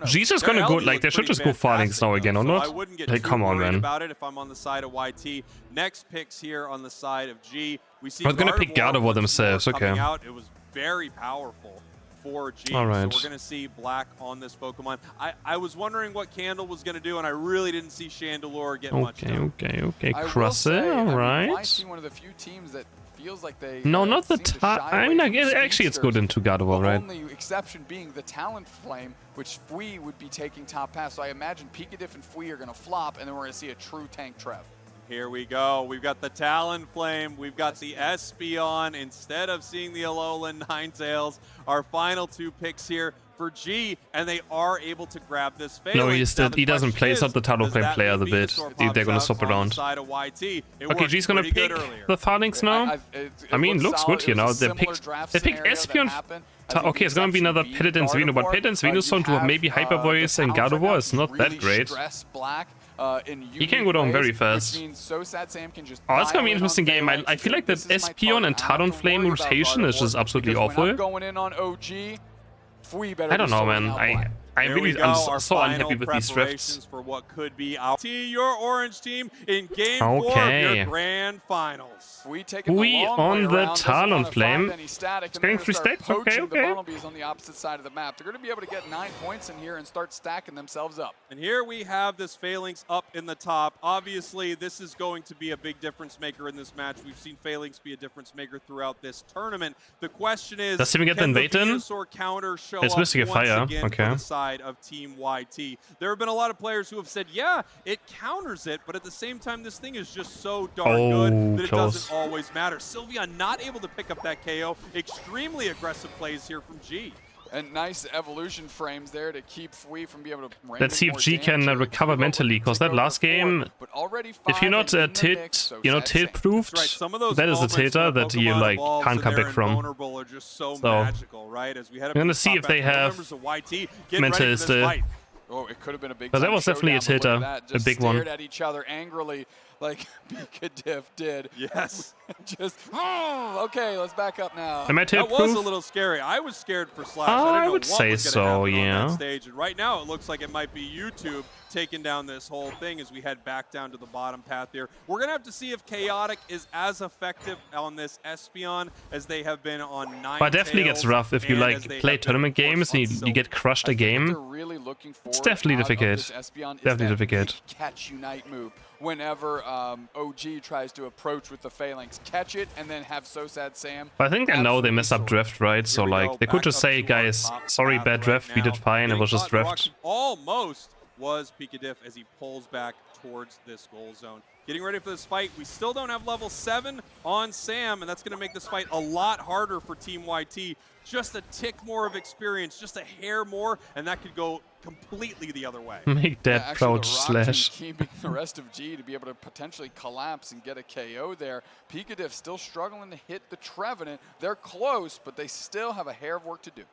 B: G's just gonna go, like, they should just go Phalanx now again, or not? Like, come on, man.
A: About it if I'm on the side of YT. Next picks here on the side of G. We see
B: I'm gonna pick Gardevoir themselves, okay.
A: It was very powerful for G.
B: Alright.
A: So we're gonna see Black on this Pokemon. I was wondering what Candle was gonna do, and I really didn't see Chandelure get much done.
B: Okay. Cross it, alright.
C: One of the few teams that feels like they
B: no, not the I mean, actually it's good into Gardevoir, right?
C: The only exception being the Talon Flame, which Fui would be taking top pass. So I imagine Pikadiff and Fui are going to flop, and then we're going to see a true tank Trev.
A: Here we go. We've got the Talon Flame. We've got the Espeon. Instead of seeing the Alolan Ninetales, our final two picks here for G, and they are able to grab this Phalanx.
B: No, he doesn't play up the Talon Flame player the bit. They're gonna swap around. Okay, G's gonna pick the Phalanx now. I mean, looks good here now. They pick Espeon. Okay, it's gonna be another Pidgeot Venusaur, but Pidgeot Venusaur to maybe Hyper Voice and Gardevoir is not that great. He can go down very fast. Oh, that's gonna be an interesting game. I feel like that Espeon and Talonflame rotation is just absolutely awful. I don't know, man. I'm so unhappy with these drafts.
A: For what could be your orange team in game 4 of your grand finals.
B: We on the Talonflame. It's getting 3 stacks. Okay.
C: Bumblebees on the opposite side of the map. They're going to be able to get 9 points in here and start stacking themselves up.
A: And here we have this Phalanx up in the top. Obviously, this is going to be a big difference maker in this match. We've seen Phalanx be a difference maker throughout this tournament. The question is,
B: does he get the Invaden? It's missing a fire. Okay.
A: Of Team YT. There have been a lot of players who have said, yeah, it counters it, but at the same time, this thing is just so darn good that it doesn't always matter. Sylveon not able to pick up that KO. Extremely aggressive plays here from G.
C: And nice evolution frames there to keep Fui from being able to...
B: Let's see if G can recover mentally, because that last game, if you're not tilt-proofed, that is a tilter that you like can't come back from. So, I'm gonna see if they have mental still.
C: Oh, it could have been a big.
B: But that was definitely a tilter, a big one.
C: Stared at each other angrily, like Pikadiff did.
A: Yes.
C: Just okay. Let's back up now.
B: Am I
A: that was a little scary. I was scared for Slash.
B: I would say so. Yeah.
A: On that stage. And right now, it looks like it might be YouTube taking down this whole thing as we head back down to the bottom path here. We're gonna have to see if Chaotic is as effective on this Espeon as they have been on Ninetales.
B: But it definitely gets rough if you like play tournament games and you get crushed a game. It's definitely difficult. Definitely difficult.
C: Catch Unite move whenever OG tries to approach with the Phalanx. Catch it and then have So Sad Sam.
B: But I think I know they messed up draft, right? So like they could just say, guys, sorry, bad draft, we did fine, it was just draft.
A: Almost was Pikadiff as he pulls back towards this goal zone. getting ready for this fight. We still don't have level 7 on Sam, and that's going to make this fight a lot harder for Team YT. Just a tick more of experience, just a hair more, and that could go completely the other way.
B: Make that crouch slash.
C: Keeping the rest of G to be able to potentially collapse and get a KO there. Picadiff still struggling to hit the Trevenant. They're close, but they still have a hair of work to do.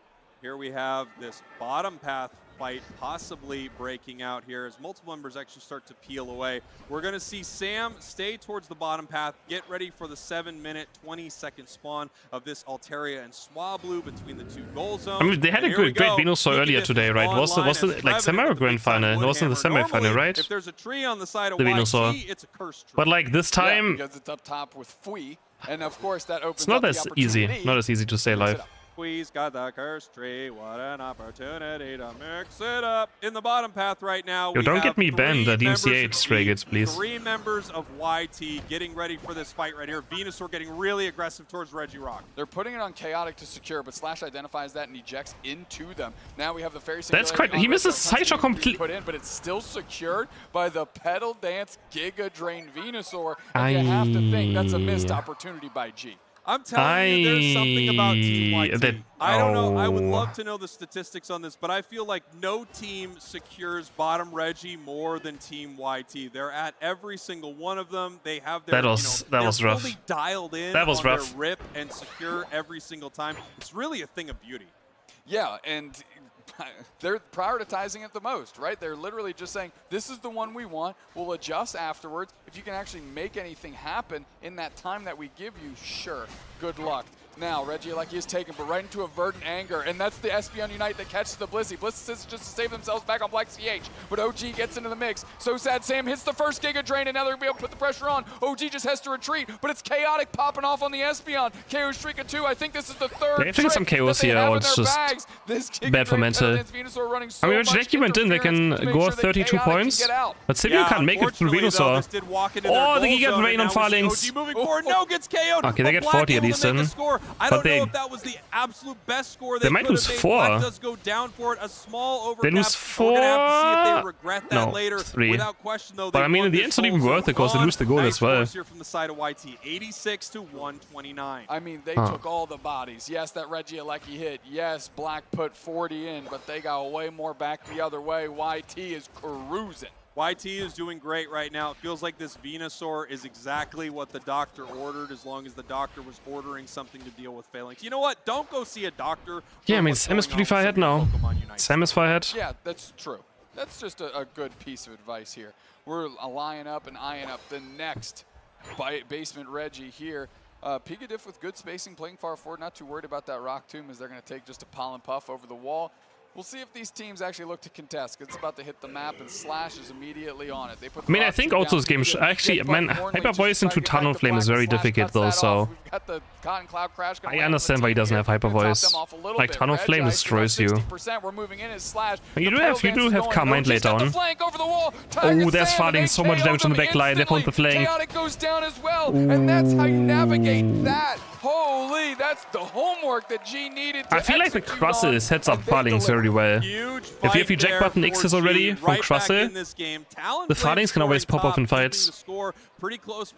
A: Here we have this bottom path fight possibly breaking out here as multiple members actually start to peel away. We're going to see Sam stay towards the bottom path, get ready for the 7-minute, 20-second spawn of this Altaria and Swablu between the two goal zones.
B: I mean, they had a great Venusaur earlier today, right? Was it like semi or grand final? It wasn't the semi-final, right?
A: If there's a tree on the side of
B: the Venusaur.
A: YT, it's a cursed tree.
B: But like this time,
C: because it's up top with Fui, and of course that opens
B: it's not
C: up
B: as
C: the
B: easy.
C: opportunity.
B: Not as easy to stay alive.
A: We's got the cursed tree. What an opportunity to mix it up. In the bottom path right now,
B: Yo, don't get me banned, DMCH frigates, please.
A: 3 members of YT getting ready for this fight right here. Venusaur getting really aggressive towards Regirock.
C: They're putting it on Chaotic to secure, but Slash identifies that and ejects into them. Now we have the Fairy
B: That's quite. He misses side shot completely.
C: Put in, but it's still secured by the Pedal Dance Giga Drain Venusaur. And you have to think that's a missed opportunity by G.
A: I'm telling you, there's something about Team YT. I don't know. I would love to know the statistics on this, but I feel like no team secures bottom Reggie more than Team YT. They're at every single one of them. They have their,
B: that was rough.
A: Fully dialed in
B: that was
A: on
B: rough.
A: Their rip and secure every single time. It's really a thing of beauty.
C: Yeah, and they're prioritizing it the most, right? They're literally just saying, this is the one we want. We'll adjust afterwards. If you can actually make anything happen in that time that we give you, sure, good luck. Now, Regieleki is taken, but right into a Verdant Anger, and that's the Espeon Unite that catches the Blissey. Blissey just to save themselves back on Black CH, but OG gets into the mix. So sad Sam hits the first Giga Drain, and now they're going to be able to put the pressure on. OG just has to retreat, but it's Chaotic popping off on the Espeon. KO streak of 2. I think this is the third
B: They're taking some KOs here, or it's just bad for mental. I mean, Regieleki went in, they can go 32 points, but Sivio can't make it through Venusaur. Oh, the Giga Drain on Farlings. Okay, they get 40 at least then.
A: I don't know if that was the absolute best score
B: they might lose 4.
A: Does go down for it. A small overcap.
B: They lose 4.
A: We're gonna have to see if they regret that later.
B: 3.
A: Without question, though,
B: but I mean, in the end, it's not even worth it because they lose the goal as well.
A: Here from the side of YT, 86 to 129.
C: I mean, they took all the bodies. Yes, that Regieleki hit. Yes, Black put 40 in, but they got way more back the other way. YT is cruising.
A: YT is doing great right now. It feels like this Venusaur is exactly what the doctor ordered, as long as the doctor was ordering something to deal with Phalanx. You know what? Don't go see a doctor.
B: Yeah, I mean, Sam is pretty far ahead now. Sam is far ahead.
C: Yeah, that's true. That's just a good piece of advice here. We're eyeing up and eyeing up the next basement Reggie here. Picadiff with good spacing, playing far forward. Not too worried about that Rock Tomb as they're going to take just a pollen puff over the wall. We'll see if these teams actually look to contest, because it's about to hit the map, and Slash is immediately on it. They put
B: I mean, I think also this game actually, man, Hyper Voice into Tunnel Flame is very difficult though, so I understand why he doesn't have Hyper Voice. Like, Tunnel Flame destroys you. You do have Calm Mind later on. Oh, there's Farling, so much damage on the back line, they found the flank.
C: Goes down as well, and that's how you navigate that. Holy, that's the homework that G needed to
B: I feel like the Crustle sets up Farlings very well. If you have your Jack button X's already from Crustle, the Farlings can always pop off in fights.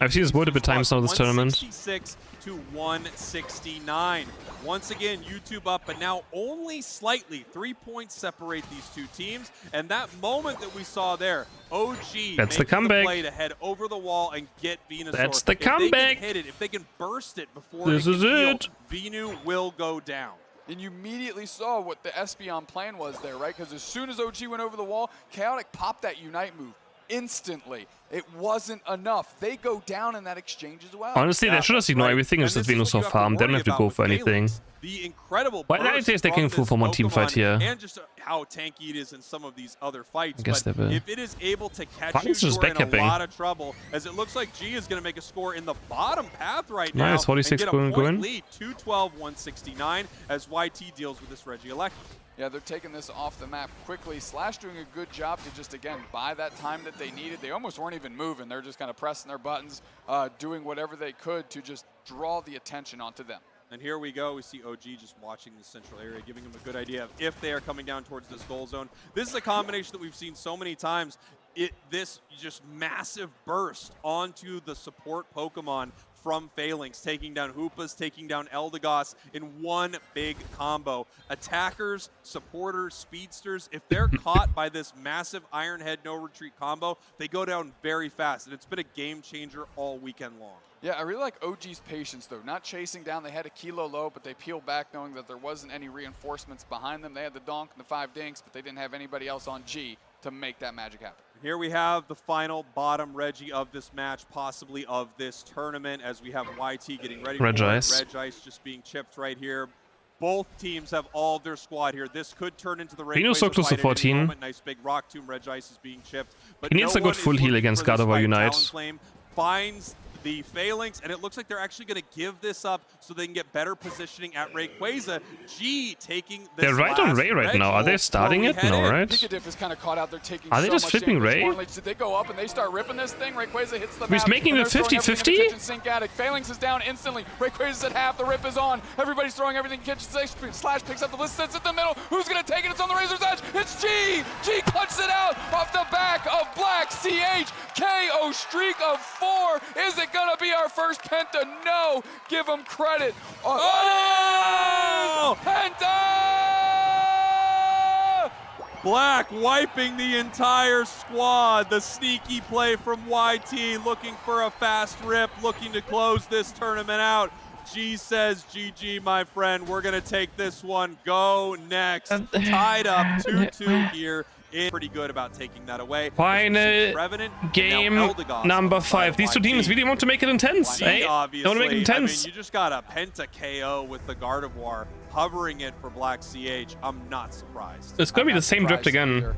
B: I've seen this multiple times now this tournament.
A: 166 to 169. Once again, YouTube up, but now only slightly. 3 points separate these two teams, and that moment that we saw there, OG
B: that's the comeback.
A: Play to head over the wall and get Venusaur.
B: That's the comeback.
A: If they can hit it, if they can burst it before
B: this is it.
A: Venu will go down.
C: And you immediately saw what the Espeon plan was there, right? Because as soon as OG went over the wall, Chaotic popped that Unite move instantly. It wasn't enough. They go down in that exchange as well.
B: Honestly, they should just ignore everything and just Venusaur farm. They don't have to go for anything.
A: The incredible
B: why did they can full for one team fight here?
A: And just how tanky it is in some of these other fights.
B: I guess
A: but if it is able to catch you,
B: just
A: you're in a lot of trouble. As it looks like G is going to make a score in the bottom path right now.
B: Nice, 46 going.
A: Lead, 212-169 as YT deals with this Regieleki.
C: Yeah, they're taking this off the map quickly. Slash doing a good job to just, again, buy that time that they needed. They almost weren't even moving. They're just kind of pressing their buttons, doing whatever they could to just draw the attention onto them.
A: And here we go. We see OG just watching the central area, giving them a good idea of if they are coming down towards this goal zone. This is a combination that we've seen so many times. this just massive burst onto the support Pokemon from Phalanx, taking down Hoopas, taking down Eldegoss in one big combo. Attackers, supporters, speedsters, if they're caught by this massive Iron Head no retreat combo, they go down very fast, and it's been a game changer all weekend long.
C: Yeah, I really like OG's patience, though. Not chasing down. They had a kilo low, but they peeled back knowing that there wasn't any reinforcements behind them. They had the Donk and the 5 Dinks, but they didn't have anybody else on G to make that magic happen.
A: Here we have the final bottom Reggie of this match, possibly of this tournament, as we have YT getting ready for
B: Regice.
A: Regice just being chipped right here. Both teams have all of their squad here. This could turn into the
B: Reno's so close to 14.
A: Nice big Rock Tomb. Regice is being chipped. But
B: He needs a good full heal against God of War Unite.
A: Talonflame finds the Phalanx, and it looks like they're actually going to give this up so they can get better positioning at Rayquaza. G taking this.
B: They're right on Ray right now. Are they starting it? No, right?
C: Picadiff is kind of caught out there taking
B: Are they
C: so
B: just
C: much
B: flipping
C: damage.
B: Ray?
C: Did they go up and they start ripping this thing? Rayquaza hits the
B: He's
C: map,
B: making
C: and
B: it
C: they're throwing
B: 50-50?
C: everything in the kitchen sink attic. Phalanx is down instantly. Rayquaza's at half. The rip is on. Everybody's throwing everything in the kitchen sink. Slash picks up the list, sits at the middle. Who's going to take it? It's on the razor's edge. It's G. G clutches it out off the back of Black CH. KO streak of 4. Is it going to be our first Penta? No. Give him credit.
A: Oh!
C: Penta!
A: Black wiping the entire squad. The sneaky play from YT, looking for a fast rip, looking to close this tournament out. G says, GG, my friend. We're going to take this one. Go next. Tied up 2-2 here. Pretty good about taking that away.
B: Final game number 5. These two teams really want to make it intense. Hey,
A: obviously,
B: they want to make it intense.
A: I mean, you just got a Penta KO with the Gardevoir, hovering it for Black CH. I'm not surprised.
B: It's going to be the same drift again.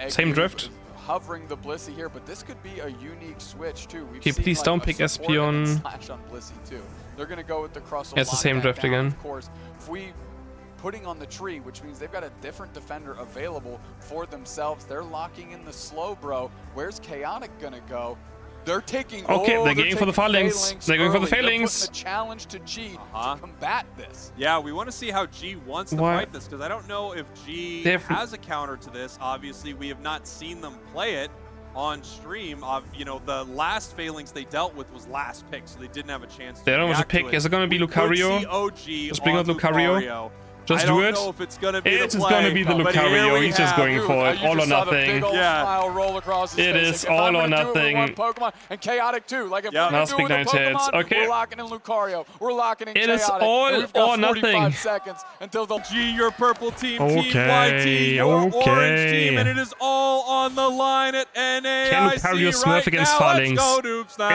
B: Same drift.
C: Hovering the Blissey here, but this could be a unique switch too.
B: Okay, please don't pick Espeon.
C: Slash on Blissey too. They're going to go with the Crustle.
B: It's the same drift again.
C: Of course, if we putting on the tree, which means they've got a different defender available for themselves. They're locking in the slow, bro. Where's Chaotic gonna go? They're taking.
B: Okay, they're going for the Phalanx. They're going for the Phalanx.
C: They're putting a challenge to G to combat this.
A: Yeah, we want to see how G wants to fight this, because I don't know if G has a counter to this. Obviously, we have not seen them play it on stream. You know, the last Phalanx they dealt with was last pick, so they didn't have a chance to.
B: They don't have a pick. Is it going to be Lucario? Just bring out Lucario. Just do it.
A: Know if it's gonna be
B: it's going to be the Lucario. He's just going for it. All or nothing. It is all or nothing.
C: And Chaotic too. Like if
B: now speak nice heads. Okay.
C: We're locking in Lucario. We're locking in
B: It
C: Chaotic.
B: is all or nothing.
C: 45 seconds until the
A: G, your purple team, Team YT, your orange team, and it is all on the line at NAIC.
B: Can Lucario smurf against Phalanx?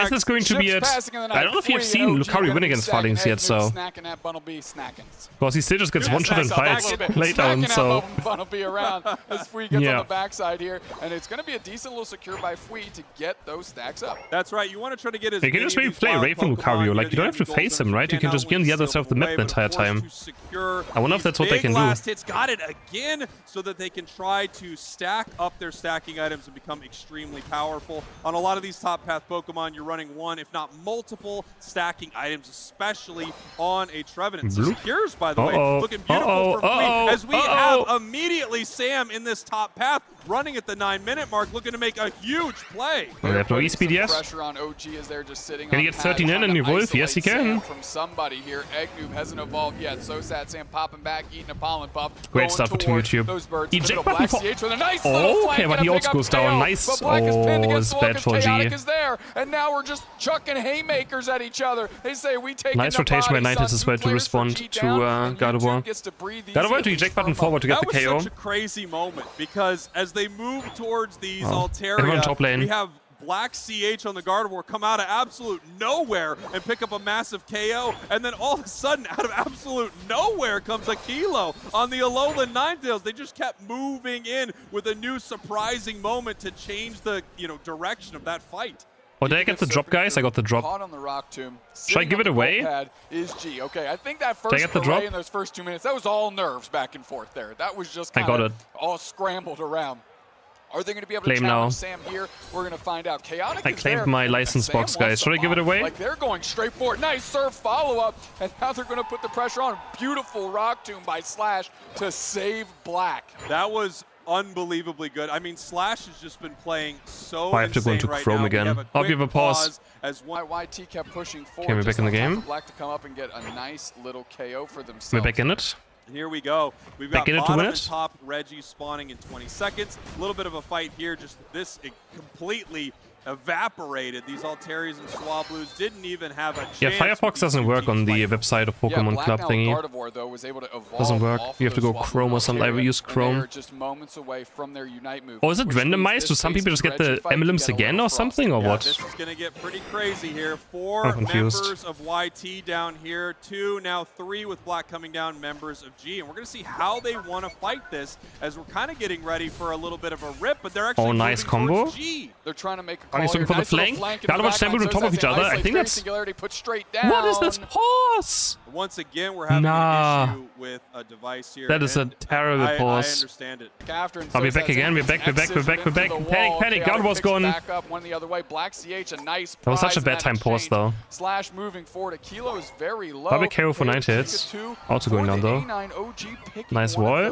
B: Is this going to be it? I don't know if you've seen Lucario win against Phalanx yet, so. Because he still just gets one shot in fights late down, so.
C: Funnel be around as Fui gets on the backside here, and it's going to be a decent little secure by Fui to get those stacks up.
A: That's right. You want to try to get his.
B: You can just maybe play Ray from Lucario. Like, you don't have to face him, right? You can just be on the other side of the map the entire time. I wonder if that's what they can do.
A: Last hits got it again, so that they can try to stack up their stacking items and become extremely powerful. On a lot of these top path Pokemon, you're running one, if not multiple, stacking items, especially on a Trevenant. Secures, by the way, looking beautiful for Fui, as we have immediately Sam in this top path, running at the 9-minute mark, looking to make a huge play.
B: Well, they have no E-speed, yes.
C: Pressure on OG as they're just sitting.
B: Can he get 13 in Evolve? Yes, he can.
C: From somebody here. Eggnoob hasn't evolved yet. So sad Sam popping back, eating a pollen puff.
B: Great stuff for Team YouTube. Eject button for.
C: Nice
B: okay, but he also goes down. Nice. Oh, it's bad for G.
C: Is there, and now we're just chucking haymakers at each other. They say we take.
B: Nice rotation by Nighthit as well to respond to Gardevoir. Gardevoir to eject button forward to get the KO.
A: That was such a crazy moment, because as they move towards these Altaria,
B: top lane.
A: we have Black CH on the Gardevoir come out of absolute nowhere and pick up a massive KO, and then all of a sudden, out of absolute nowhere comes a Kilo on the Alolan Ninetales. They just kept moving in with a new surprising moment to change the direction of that fight.
B: Oh, did I get the drop, guys? I got the drop.
C: On the rock tomb.
B: Should I give it away?
C: Is G. Okay, I think that first play in those first 2 minutes, that was all nerves back and forth there. That was just kind of all scrambled around. Are they going to be able to challenge Sam here? We're going to find out. Chaotic
B: I claimed my license box, guys. Should I give it away?
C: Like, they're going straight for it. Nice serve follow-up, and now they're going to put the pressure on. Beautiful rock tomb by Slash to save Black.
A: That was unbelievably good. I mean, Slash has just been playing so
B: I have to go into
A: right
B: Chrome
A: now.
B: again.
A: I'll
B: give a pause.
C: As YT kept pushing forward.
B: Okay, we're back in the game.
C: Black to come up and get a nice little KO for themselves.
B: We're back in it.
A: And here we go. We've got
B: Back in it to
A: bottom
B: win
A: and
B: it.
A: top Reggie spawning in 20 seconds. A little bit of a fight here. Just this completely evaporated. These Altarias and Swablues didn't even have a chance.
B: Yeah, Firefox doesn't work on the website of Pokemon Club thingy.
C: Gardevoir, though, was able to evolve
B: Doesn't work.
C: off
B: You have to go
C: those
B: Chrome or something. I will use Chrome.
C: just moments away from their Unite move.
B: Or is it randomized? Do some people just get the emblems again or something, or what?
A: This is going to get pretty crazy here. 4
B: I'm confused.
A: members of YT down here. 2, now 3 with Black coming down, members of G. And we're going to see how they want to fight this as we're kind of getting ready for a little bit of a rip, but they're actually
B: nice
A: moving
B: combo.
A: towards G.
C: They're trying to make a
B: Are you looking for the flank? Gardevoir stambled on top of each other. I think that's...
C: put straight down.
B: What is this pause?
A: Once again, we're having an issue with a device here.
B: That is a terrible pause.
A: I understand it.
B: Are we back again? We're back. Panic. Gardevoir's gone.
C: Back up, one the other way. Black CH, a nice
B: That was such a
C: prize in
B: bad
C: that
B: time pause,
C: exchange.
B: though.
C: Slash moving forward. A Kilo is very low.
B: Double KO for 9 hits. Also going down, though. Nice wall.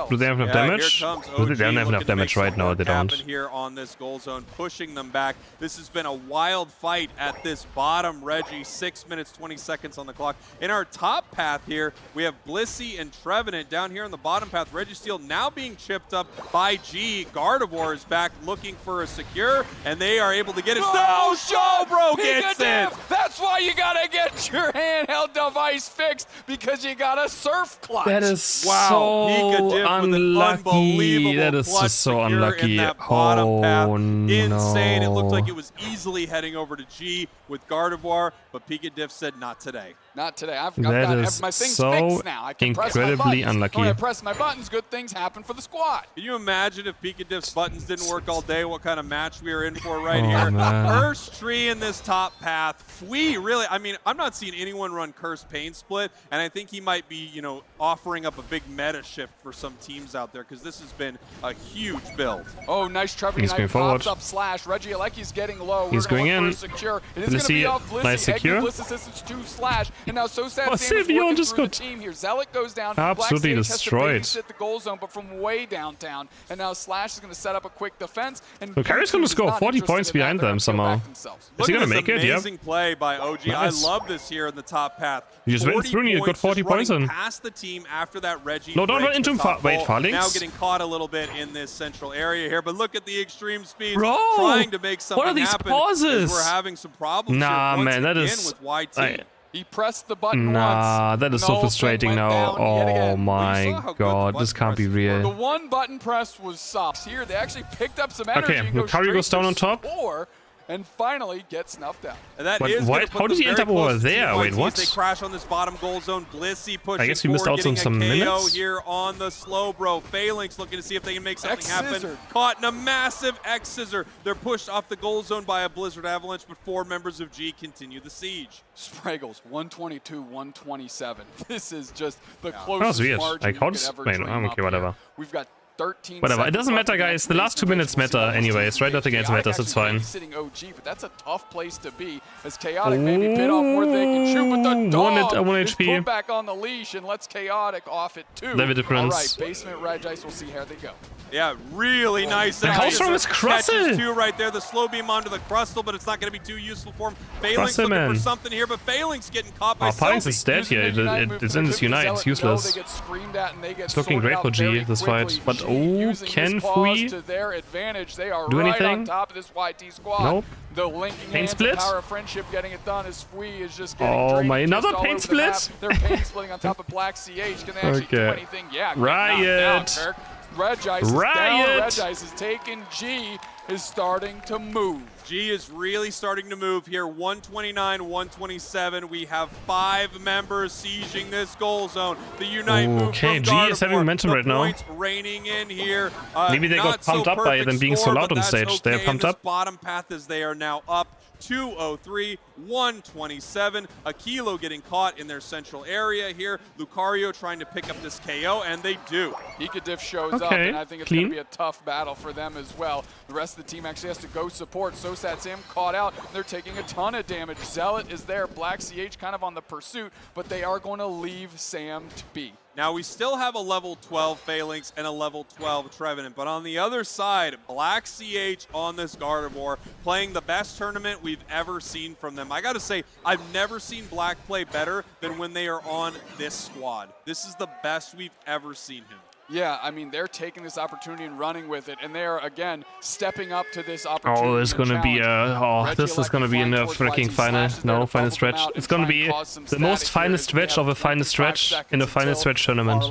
B: Do they have enough damage? They don't have enough damage right now. They don't.
A: Here on this goal zone, pushing them back. This has been a wild fight at this bottom Reggie. 6 minutes, 20 seconds on the clock. In our top path here, we have Blissey and Trevenant down here on the bottom path. Registeel now being chipped up by G. Gardevoir is back looking for a secure, and they are able to get it. No, Showbro gets it!
C: That's why you gotta get your handheld device fixed, because you got a surf clutch.
B: That is so unlucky. That is just so unlucky. Oh,
A: Insane. It looked
B: no.
A: like it was easily heading over to G with Gardevoir, but Pika Diff said not today.
C: Not today. I've
B: That
C: got
B: is
C: my things
B: so
C: fixed now. I can press my
B: incredibly
C: buttons.
B: unlucky.
C: When I press my buttons, good things happen for the squad.
A: Can you imagine if Pika Diff's buttons didn't work all day, what kind of match we are in for right here?
B: Man.
A: First tree in this top path. I mean, I'm not seeing anyone run Curse Pain Split, and I think he might be, you know, offering up a big meta shift for some teams out there, because this has been a huge build.
C: Oh, nice Trevor
B: He's going
C: Knight pops
B: forward.
C: up Slash. Reggie Alecki's getting low.
B: He's going in.
C: Secure. It is going to be off Blissey.
B: Nice secure.
C: Bliss assistance to Slash. And now so sad.
B: Sylveon just got
C: the team here. Zealot goes down.
B: absolutely
C: Black
B: destroyed.
C: has to babysit the goal zone, but from way downtown. And now Slash is going to set up a quick defense. And
B: Lucario's going to score 40 points behind them somehow. Is he going to make it? Yeah.
A: Amazing play by OG.
B: Nice.
A: I love this here in the top path.
B: You just went through and you got 40 points in.
A: Past the team after that Reggie.
B: No, don't run into him. Wait, Farlings?
A: Now getting caught a little bit in this central area here, but look at the extreme speed.
B: Bro,
A: trying to make something
B: what are these
A: happen.
B: pauses?
A: We're having some problems
B: Nah,
A: here once
B: man, that
A: again
B: is...
A: with YT.
C: He pressed the button
B: Nah,
C: once.
B: that is so frustrating now. Oh my god, this can't be
C: The
B: real.
C: one button press was soft. Here, they actually picked up some energy.
B: Okay,
C: and go
B: Lucario goes
C: straight
B: down on
C: to
B: top.
C: score, and finally get snuffed out.
A: And that
B: What-
A: is
B: why-
A: gonna put
B: how did
A: them
B: he end
A: very
B: up over
A: close to
B: there?
A: Team
B: Wait,
A: YT as
B: what?
A: They crash on this bottom goal zone. Blissey pushing
B: I guess we missed out
A: forward,
B: on some
A: getting a KO
B: minutes.
A: here on the slow bro. Phalanx looking to see if they can make something happen.
C: X-Scissor.
A: Caught in a massive X Scissor. They're pushed off the goal zone by a Blizzard Avalanche, but 4 members of G continue the siege.
C: Spraggles, 122, 127. This is just the
B: That was
C: closest
B: weird.
C: margin
B: Like,
C: you
B: how
C: could
B: does...
C: ever
B: Wait,
C: dream
B: I'm
C: up
B: okay,
C: here.
B: whatever.
C: We've got 13
B: Whatever, it
C: seconds
B: doesn't
C: left
B: matter,
C: in that
B: guys. The last 2 minutes
C: We'll see
B: matter
C: what this
B: anyways,
C: team
B: right?
C: brings.
B: Nothing else
C: Chaotic
B: matters, it's
C: actually
B: fine.
C: sitting OG, but that's a tough place to be. As Chaotic maybe bit off more than they can chew, but the dog
B: one
C: is
B: HP.
C: put back on the leash and lets Chaotic off it too.
B: Level difference.
C: All right, Basement Regice, we'll see how they go.
A: Yeah, really nice.
B: And how strong is
A: Catches
B: Crustle?
A: 2 right there. The slow beam onto the Crustle, but it's not going to be too useful for him. Phalanx
B: Crustle,
A: looking
B: man.
A: for something here, but Phalanx getting caught by
B: Oh, Phalanx is
A: Sylvie.
B: dead here. It's in this Unite. It's useless.
C: It's
B: looking great for G, this fight. But, oh, can Fui
C: to their advantage. They are
B: do
C: right
B: anything?
C: on top of this YT squad.
B: Nope.
C: The linking
B: Pain
C: hands,
B: split?
C: the power of friendship getting it done as Fui is just getting
B: Oh
C: drained
B: my,
C: just
B: another
C: all
B: pain
C: over the map.
B: split?
C: They're pain splitting on top of Black CH. Can they actually do
B: Okay.
C: anything? Yeah, get
B: Riot.
C: knocked down, Kirk. Regice is down.
B: Riot.
C: Regice is taken. G is starting to move.
A: G is really starting to move here. 129, 127. We have 5 members sieging this goal zone. The Unite move
B: Okay,
A: from
B: G is having
A: Gardevoir.
B: momentum
A: The
B: right now.
A: points raining in here.
B: Maybe they got
A: Not so
B: pumped up by
A: perfect
B: them being so
A: score,
B: loud
A: but
B: on
A: that's
B: stage. They're
A: okay
B: pumped
A: in this
B: up.
A: bottom path as they are now up 203, 127. A Kilo getting caught in their central area here. Lucario trying to pick up this KO, and they do.
C: Ika Diff shows up,
B: Okay,
C: and I think it's
B: clean.
C: going to be a tough battle for them as well. The rest rest of the team actually has to go support. So Sad Sam caught out. They're taking a ton of damage. Zealot is there. Black CH kind of on the pursuit, but they are going to leave Sam to be.
A: Now, we still have a level 12 Phalanx and a level 12 Trevenant, but on the other side, Black CH on this Gardevoir playing the best tournament we've ever seen from them. I gotta say, I've never seen Black play better than when they are on this squad. This is the best we've ever seen him.
C: Yeah, I mean, they're taking this opportunity and running with it, and they are, again, stepping up to this opportunity.
B: Oh, it's going to be a... this is going to be in the freaking final... No, final stretch. It's going to be the most final stretch of a final stretch in the final stretch tournament.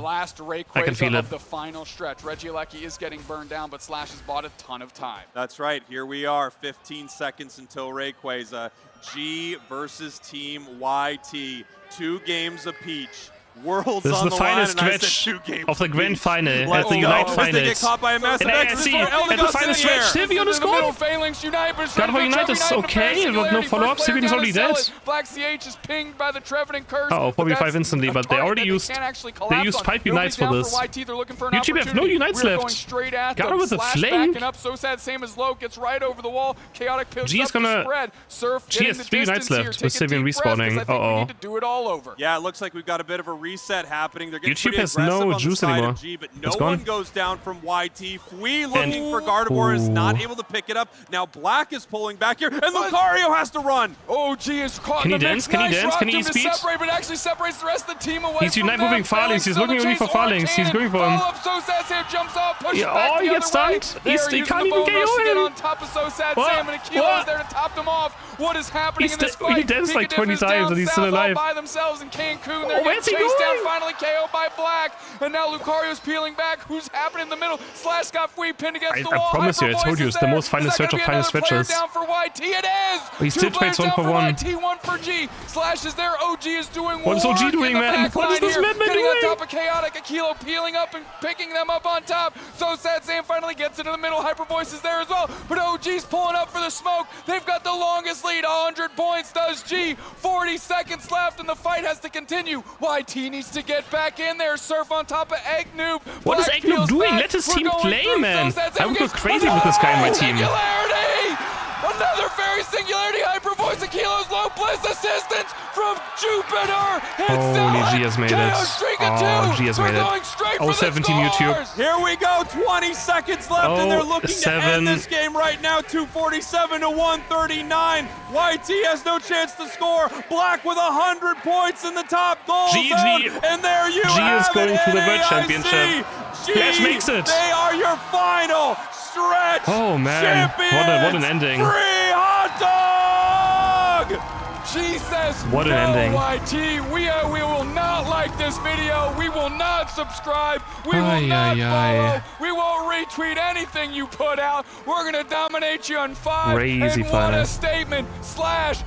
B: I can feel it.
C: The final stretch. Regieleki is getting burned down, but Slash has bought a ton of time.
A: That's right. Here we are, 15 seconds until Rayquaza. G versus Team YT. 2 games apiece. Worlds
B: this is the final stretch of the grand final at the Unite Finals. And AIC at the final stretch, Sylvie on the score. Gardevoir Unite is okay, but no follow-up. Sylvie is already dead.
C: Black CH is pinged by the Trevenant curse.
B: Oh, probably 5 instantly, but they already used 5 Unites for this. YouTube have no Unites left. Gardevoir with a flame. G is gonna... G has 3 Unites left with Sylvian respawning. Uh-oh.
A: Yeah, it looks like we've got a bit of a reset happening. They're getting
B: YouTube has no juice anymore.
A: G, but no one goes down from YT. Fui looking for Gardevoir is not able to pick it up. Now Black is pulling back here, and Lucario has to run.
C: OG is caught.
B: Can he dance? Can he dance? Can he speed?
C: But actually separates the rest of the team away.
B: He's Unite moving Phalanx. He's looking only for Phalanx. He's going for him. Oh, he gets stunned. They can't even KO him.
C: On top of So Sad Sam, and Akilo is there to top them off. What is happening in this fight?
B: He danced like 20 times and he's still alive.
C: By themselves in Cancun. They're getting chased down, finally KO'd by Black. And now Lucario's peeling back. Who's happening in the middle? Slash got Fui pinned against the wall.
B: I promise you, I told you, it's the most final stretch of final stretches.
C: Down for YT, it is!
B: He still trades 1 for 1.
C: YT, 1 for G. Slash is there, OG is doing
B: what is OG doing, man? What is this madman doing?
C: On top of Chaotic, Akilo peeling up and picking them up on top. So Sad Sam finally gets into the middle. Hyper Voice is there as well. But OG's pulling up for the smoke. They've got the longest lead, 100 points does G. 40 seconds left and the fight has to continue. YT needs to get back in there. Surf on top of Egg Noob.
B: What is Egg Noob doing? Let his team play, man. I would go crazy with this guy on my team.
C: Another Fairy Singularity, Hyper Voice, Akilo's low bliss assistance from Jupiter.
B: Holy, G has made it. Oh, G has made it. Oh, 17 YouTube.
A: Here we go, 20 seconds left, and they're looking to end this game right now, 247 to 139. YT has no chance to score. Black with 100 points in the top goal zone. And there you have
B: G is going to the World Championship.
A: Flash
B: makes it.
A: They are your final stretch.
B: Oh man, what an ending.
A: Free hot dog!
C: G says,
B: what an ending.
C: YT, we will not like this video. We will not subscribe. We will not follow. We won't retweet anything you put out. We're going to dominate you on 5.
B: Crazy
C: and what a statement. Slash